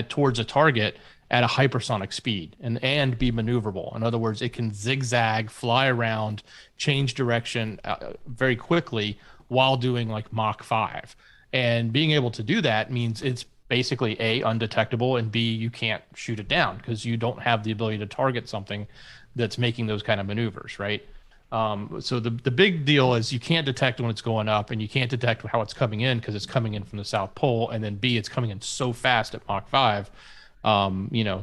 towards a target at a hypersonic speed and be maneuverable. In other words, it can zigzag, fly around, change direction very quickly while doing like Mach 5. And being able to do that means it's basically A, undetectable, and B, you can't shoot it down because you don't have the ability to target something that's making those kind of maneuvers, right? So the big deal is you can't detect when it's going up, and you can't detect how it's coming in because it's coming in from the South Pole, and then B, it's coming in so fast at Mach 5.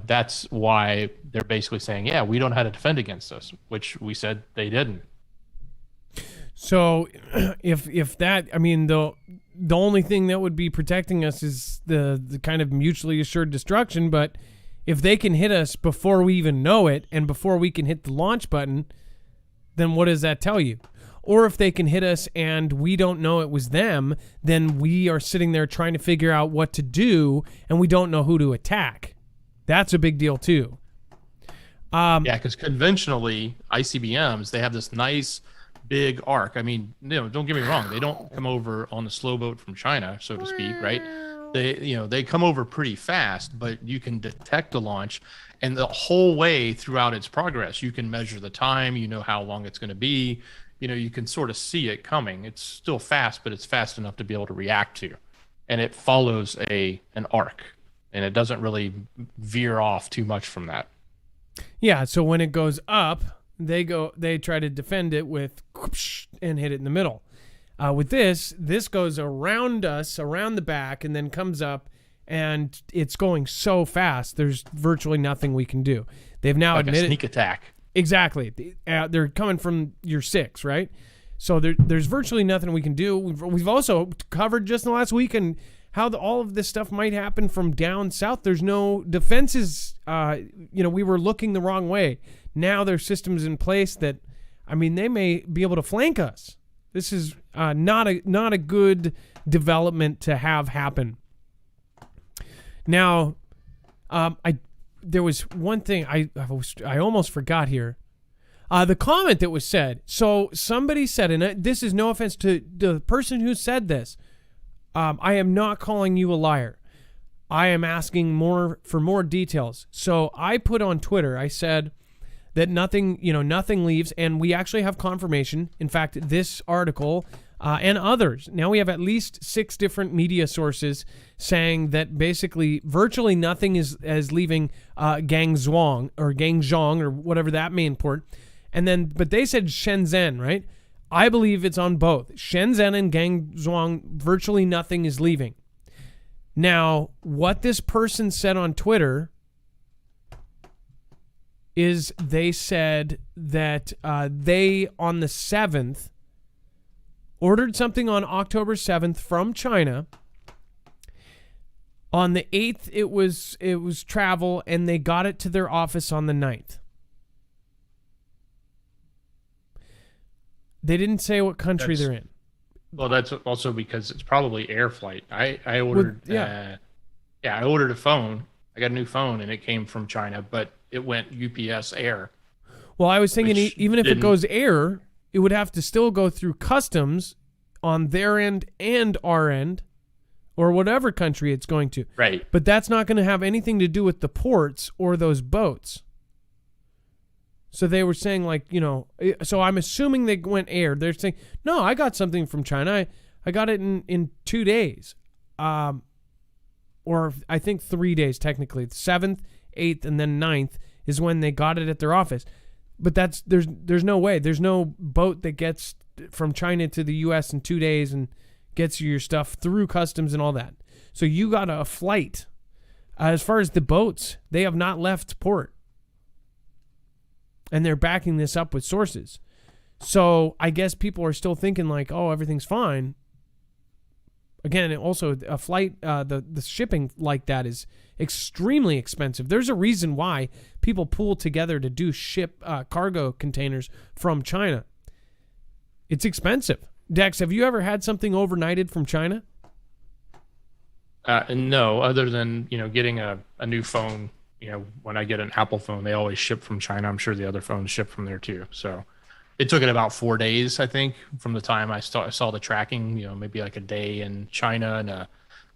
That's why they're basically saying, yeah, we don't know how to defend against this, which we said they didn't. So if that, I mean, the only thing that would be protecting us is the kind of mutually assured destruction. But if they can hit us before we even know it and before we can hit the launch button, then what does that tell you? Or if they can hit us and we don't know it was them, then we are sitting there trying to figure out what to do and we don't know who to attack. That's a big deal too. Yeah, because conventionally, ICBMs, they have this nice big arc. I mean, don't get me wrong. They don't come over on the slow boat from China, so to speak, right? They come over pretty fast, but you can detect the launch, and the whole way throughout its progress, you can measure the time, how long it's going to be, you can sort of see it coming. It's still fast, but it's fast enough to be able to react to, and it follows an arc, and it doesn't really veer off too much from that. Yeah, so when it goes up, they try to defend it with whoosh, and hit it in the middle. With this goes around us, around the back, and then comes up, and it's going so fast, there's virtually nothing we can do. They've now like admitted a sneak attack. Exactly. They're coming from your 6, right? So there's virtually nothing we can do. We've also covered just in the last week and how all of this stuff might happen from down south. There's no defenses. We were looking the wrong way. Now there's systems in place that, I mean, they may be able to flank us. This is not a good development to have happen. Now, there was one thing I almost forgot here. The comment that was said. So somebody said, and this is no offense to the person who said this. I am not calling you a liar. I am asking for more details. So I put on Twitter, I said that nothing leaves, and we actually have confirmation. In fact, this article and others. Now we have at least 6 different media sources saying that basically virtually nothing is leaving Gangzhou or whatever that main port. And then, but they said Shenzhen, right? I believe it's on both. Shenzhen and Gangzhou, virtually nothing is leaving. Now, what this person said on Twitter is they said that they, on the 7th, ordered something on October 7th from China. On the 8th, it was travel, and they got it to their office on the 9th. They didn't say what country they're in. Well, that's also because it's probably air flight. I ordered, I ordered a phone. I got a new phone, and it came from China, but it went UPS air. Well, I was thinking even if it goes air, it would have to still go through customs on their end and our end, or whatever country it's going to. Right. But that's not going to have anything to do with the ports or those boats. So they were saying, like, so I'm assuming they went air. They're saying, no, I got something from China. I got it in 2 days. Or I think 3 days, technically. The 7th, 8th, and then 9th is when they got it at their office. But there's no way. There's no boat that gets from China to the U.S. in 2 days and gets you your stuff through customs and all that. So you got a flight. As far as the boats, they have not left port. And they're backing this up with sources. So I guess people are still thinking like, oh, everything's fine. Again, also a flight, the shipping like that is extremely expensive. There's a reason why people pool together to do ship cargo containers from China. It's expensive. Dex, have you ever had something overnighted from China? No, other than, getting a new phone. When I get an Apple phone, they always ship from China. I'm sure the other phones ship from there too. So it took it about 4 days, I think, from the time I saw the tracking, maybe like a day in China and a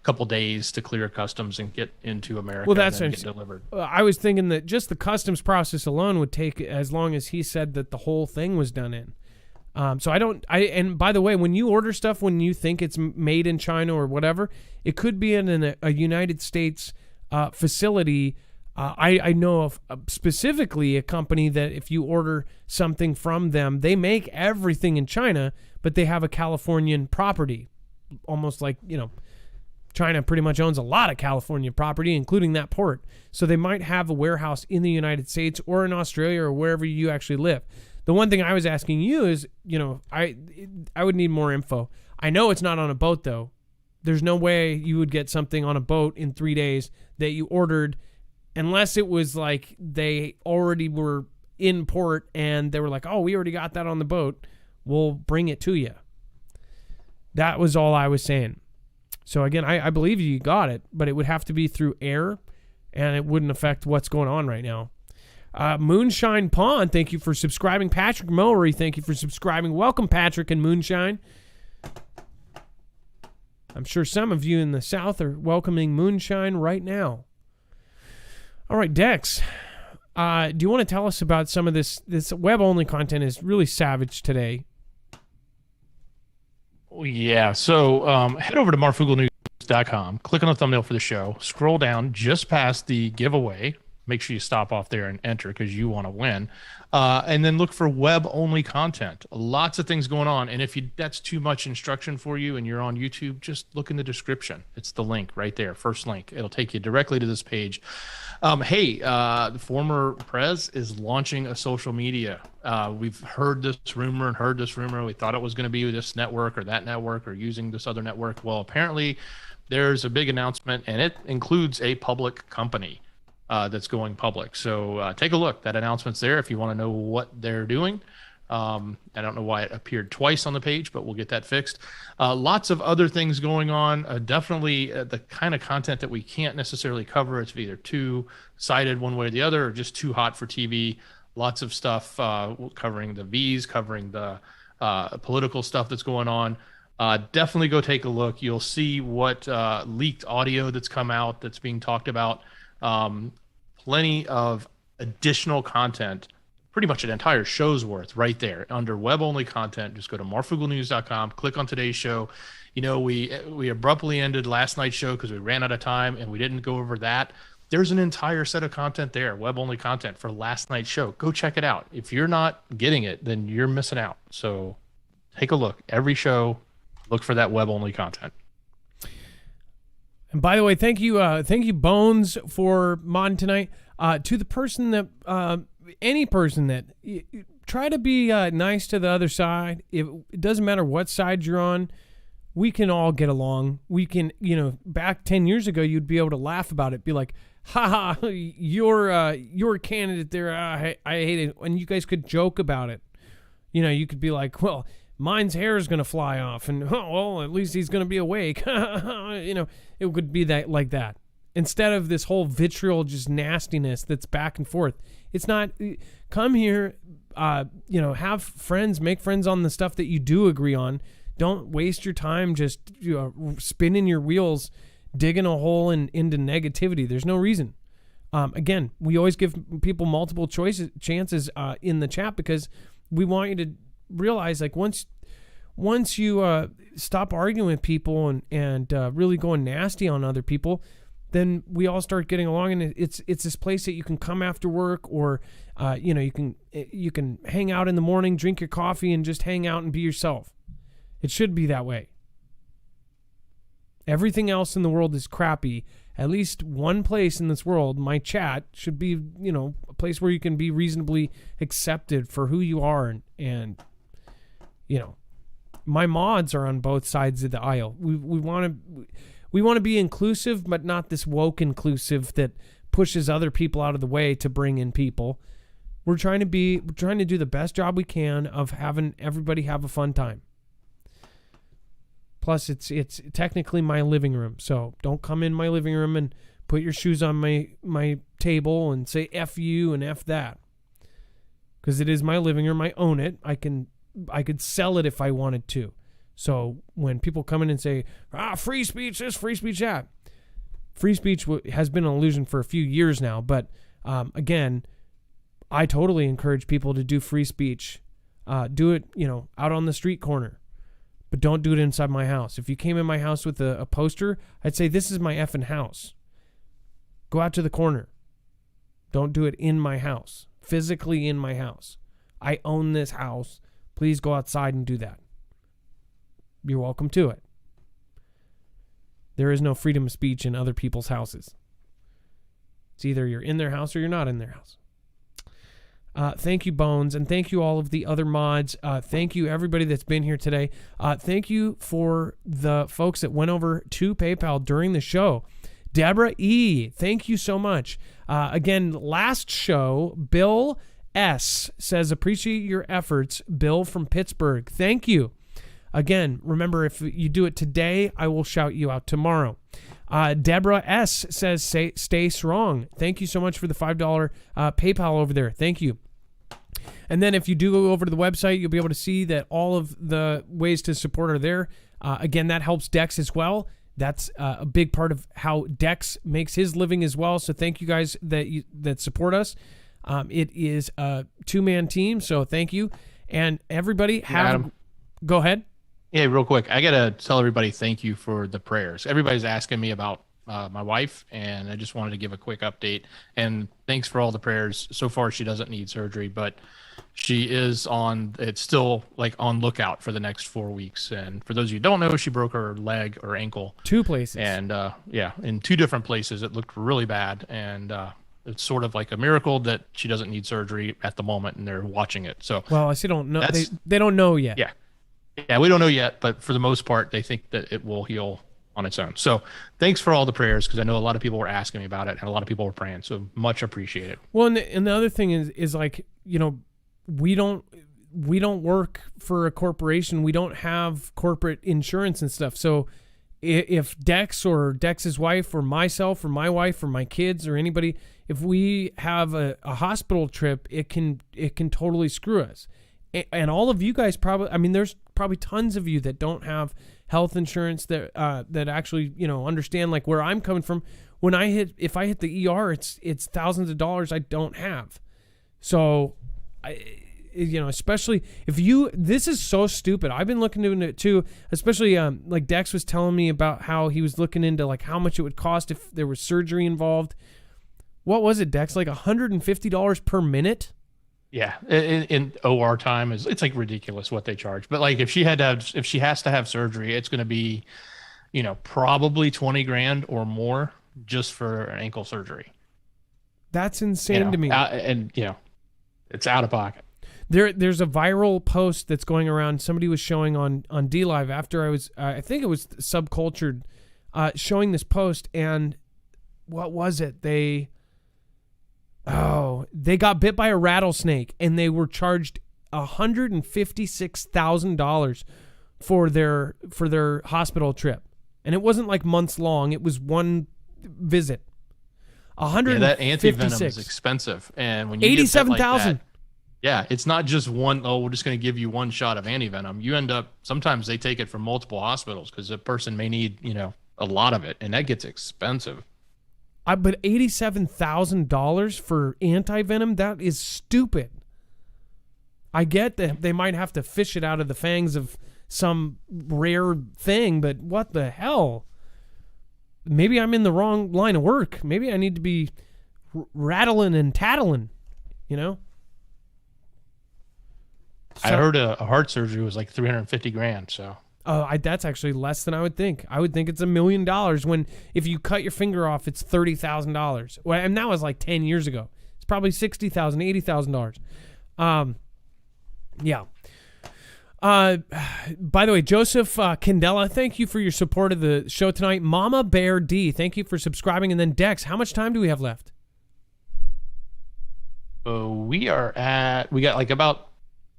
couple days to clear customs and get into America. Well, that's and then get delivered. I was thinking that just the customs process alone would take as long as he said that the whole thing was done in. So and by the way, when you order stuff, when you think it's made in China or whatever, it could be in a United States facility. I know of specifically a company that if you order something from them, they make everything in China, but they have a Californian property. Almost like, China pretty much owns a lot of California property, including that port. So they might have a warehouse in the United States or in Australia or wherever you actually live. The one thing I was asking you is, I would need more info. I know it's not on a boat, though. There's no way you would get something on a boat in 3 days that you ordered unless it was like they already were in port and they were like, oh, we already got that on the boat. We'll bring it to you. That was all I was saying. So, again, I believe you got it, but it would have to be through air, and it wouldn't affect what's going on right now. Moonshine Pond, thank you for subscribing. Patrick Mowery, thank you for subscribing. Welcome, Patrick and Moonshine. I'm sure some of you in the South are welcoming Moonshine right now. All right, Dex, do you want to tell us about some of this web-only content is really savage today? Yeah, so head over to marfooglenews.com, click on the thumbnail for the show, scroll down just past the giveaway. Make sure you stop off there and enter because you want to win. And then look for web-only content. Lots of things going on. And if that's too much instruction for you and you're on YouTube, just look in the description. It's the link right there, first link. It'll take you directly to this page. The former Prez is launching a social media. We've heard this rumor. We thought it was going to be this network or that network or using this other network. Well, apparently there's a big announcement, and it includes a public company that's going public. So take a look. That announcement's there if you want to know what they're doing. I don't know why it appeared twice on the page, but we'll get that fixed. Lots of other things going on. Definitely the kind of content that we can't necessarily cover. It's either too sided one way or the other, or just too hot for TV. Lots of stuff covering the V's, covering the political stuff that's going on. Definitely go take a look. You'll see what leaked audio that's come out that's being talked about. Plenty of additional content, pretty much an entire show's worth right there under web-only content. Just go to marfooglenews.com, click on today's show. We abruptly ended last night's show because we ran out of time and we didn't go over that. There's an entire set of content there, web-only content for last night's show. Go check it out. If you're not getting it, then you're missing out. So take a look. Every show, look for that web-only content. And by the way, thank you, Bones, for modding tonight. To the person that, any person that, try to be nice to the other side. It doesn't matter what side you're on. We can all get along. We can, back 10 years ago, you'd be able to laugh about it. Be like, haha, you're a candidate there. I hate it. And you guys could joke about it. You could be like, well, mine's hair is going to fly off, and at least he's going to be awake. It would be that like that. Instead of this whole vitriol, just nastiness that's back and forth. It's not, come here, have friends, make friends on the stuff that you do agree on. Don't waste your time just spinning your wheels, digging a hole into negativity. There's no reason. Again, we always give people multiple chances in the chat because we want you to realize, like, once you stop arguing with people and really going nasty on other people, then we all start getting along, and it's this place that you can come after work, or you can hang out in the morning, drink your coffee, and just hang out and be yourself. It should be that way. Everything else in the world is crappy. At least one place in this world, my chat, should be, a place where you can be reasonably accepted for who you are, and my mods are on both sides of the aisle. We want to be inclusive, but not this woke inclusive that pushes other people out of the way to bring in people. We're trying to do the best job we can of having everybody have a fun time. Plus, it's technically my living room, so don't come in my living room and put your shoes on my table and say F you and F that. Because it is my living room. I own it. I could sell it if I wanted to. So when people come in and say, free speech this, free speech that. Free speech has been an illusion for a few years now. But again, I totally encourage people to do free speech. Do it, out on the street corner. But don't do it inside my house. If you came in my house with a poster, I'd say, this is my effing house. Go out to the corner. Don't do it in my house. Physically in my house. I own this house. Please go outside and do that. You're welcome to it. There is no freedom of speech in other people's houses. It's either you're in their house or you're not in their house. Thank you, Bones, and thank you all of the other mods. Thank you, everybody that's been here today. Thank you for the folks that went over to PayPal during the show. Deborah E., thank you so much. Again, last show, Bill S. says, appreciate your efforts, Bill from Pittsburgh. Thank you. Again, remember, if you do it today, I will shout you out tomorrow. Deborah S. says, stay strong. Thank you so much for the $5 PayPal over there. Thank you. And then if you do go over to the website, you'll be able to see that all of the ways to support are there. Again, that helps Dex as well. That's a big part of how Dex makes his living as well. So thank you guys that support us. It is a two-man team, so thank you. And everybody go ahead. Yeah, real quick. I got to tell everybody thank you for the prayers. Everybody's asking me about my wife, and I just wanted to give a quick update. And thanks for all the prayers. So far, she doesn't need surgery, but she is it's still on lookout for the next 4 weeks. And for those of you who don't know, she broke her leg or ankle. 2 places. And in 2 different places. It looked really bad. And it's sort of like a miracle that she doesn't need surgery at the moment, and they're watching it. So, well, I still don't know. They don't know yet. Yeah, we don't know yet, but for the most part, they think that it will heal on its own. So thanks for all the prayers, because I know a lot of people were asking me about it, and a lot of people were praying. So much appreciated. Well, and the other thing is we don't work for a corporation. We don't have corporate insurance and stuff. So if Dex or Dex's wife or myself or my wife or my kids or anybody, if we have a hospital trip, it can totally screw us. And all of you guys probably, there's probably tons of you that don't have health insurance that actually, understand where I'm coming from. If I hit the ER, it's thousands of dollars I don't have. So, especially this is so stupid. I've been looking into it too, especially Dex was telling me about how he was looking into how much it would cost if there was surgery involved. What was it, Dex? $150 per minute? Yeah, in OR time it's ridiculous what they charge. But if she has to have surgery, it's going to be, probably $20,000 or more just for an ankle surgery. That's insane to me. It's out of pocket. There's a viral post that's going around. Somebody was showing on DLive after I think it was Subcultured, showing this post, and what was it? They got bit by a rattlesnake, and they were charged $156,000 for their hospital trip, and it wasn't months long. It was one visit. That anti-venom is expensive, and when you $87,000. Yeah, it's not just one. Oh, we're just going to give you one shot of anti-venom. You end up sometimes they take it from multiple hospitals because a person may need a lot of it, and that gets expensive. But $87,000 for anti-venom, that is stupid. I get that they might have to fish it out of the fangs of some rare thing, but what the hell? maybe I'm in the wrong line of work. Maybe I need to be rattling and tattling, you know? I heard a heart surgery was like $350,000. So. That's actually less than I would think. I would think it's $1 million when if you cut your finger off, it's $30,000. Well, and that was like 10 years ago. It's probably $60,000, $80,000. Yeah. By the way, Joseph Candela, thank you for your support of the show tonight. Mama Bear D, thank you for subscribing. And then Dex, how much time do we have left? We got like about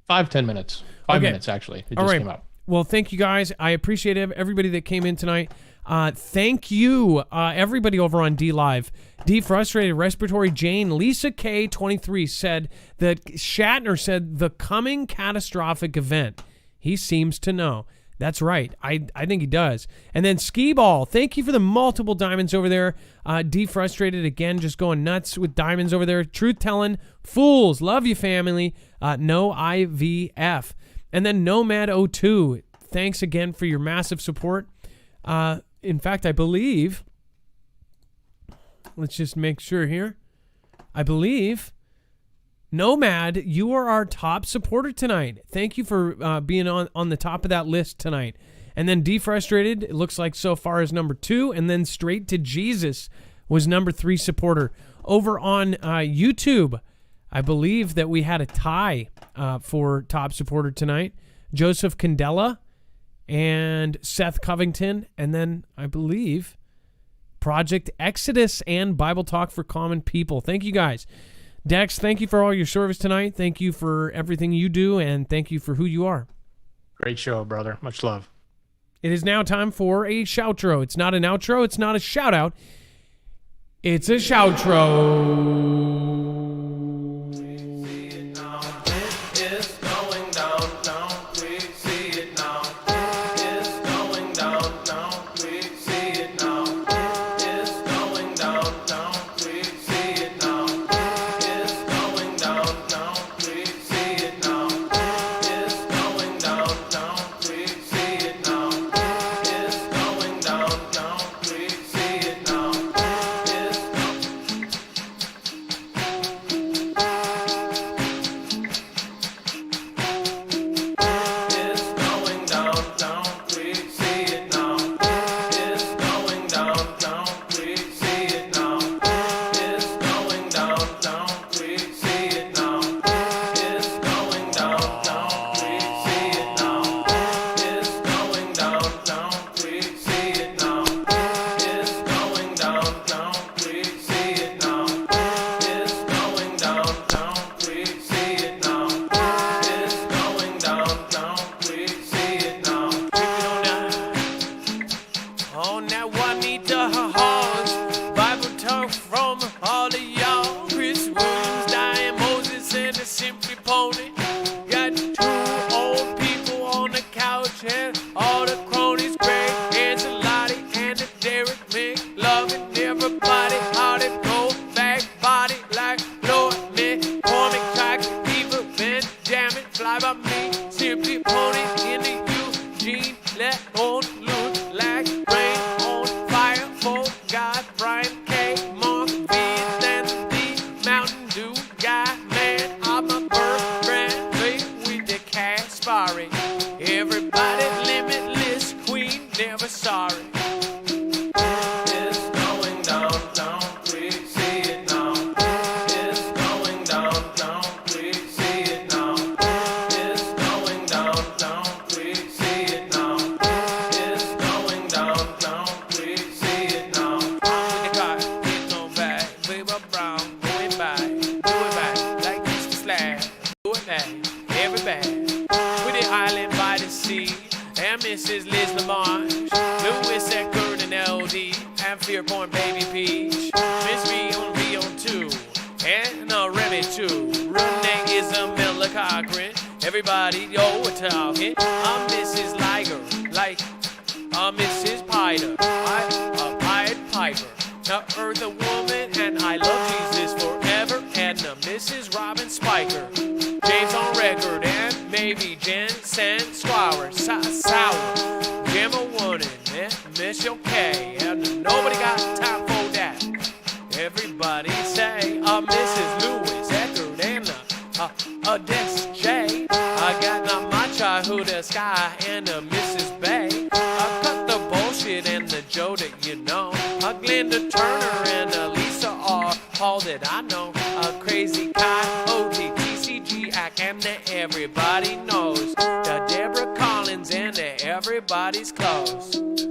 5-10 minutes. 5 minutes, actually. It just came out. Well, thank you guys. I appreciate everybody that came in tonight. Thank you, everybody over on D Live. D Frustrated, Respiratory Jane, Lisa K23 said that Shatner said the coming catastrophic event. He seems to know. That's right. I think he does. And then Ski Ball, thank you for the multiple diamonds over there. D Frustrated, again, just going nuts with diamonds over there. Truth Telling, Fools, love you, family. No IVF. And then Nomad02, thanks again for your massive support. In fact, I believe, let's just make sure here. I believe, Nomad, you are our top supporter tonight. Thank you for being on the top of that list tonight. And then Defrustrated, it looks like so far is number 2. And then Straight to Jesus was number 3 supporter. Over on YouTube, I believe that we had a tie for top supporter tonight. Joseph Candela and Seth Covington. And then I believe Project Exodus and Bible Talk for Common People. Thank you guys. Dex, thank you for all your service tonight. Thank you for everything you do, and thank you for who you are. Great show, brother. Much love. It is now time for a shoutro. It's not an outro. It's not a shout-out. It's a shoutro. Nobody got to the sky and Mrs. Bay. Cut the bullshit and the Joe that you know. Glenda Turner and Lisa are all that I know. Crazy Kai, OTTCG, and everybody knows. Deborah Collins and everybody's close.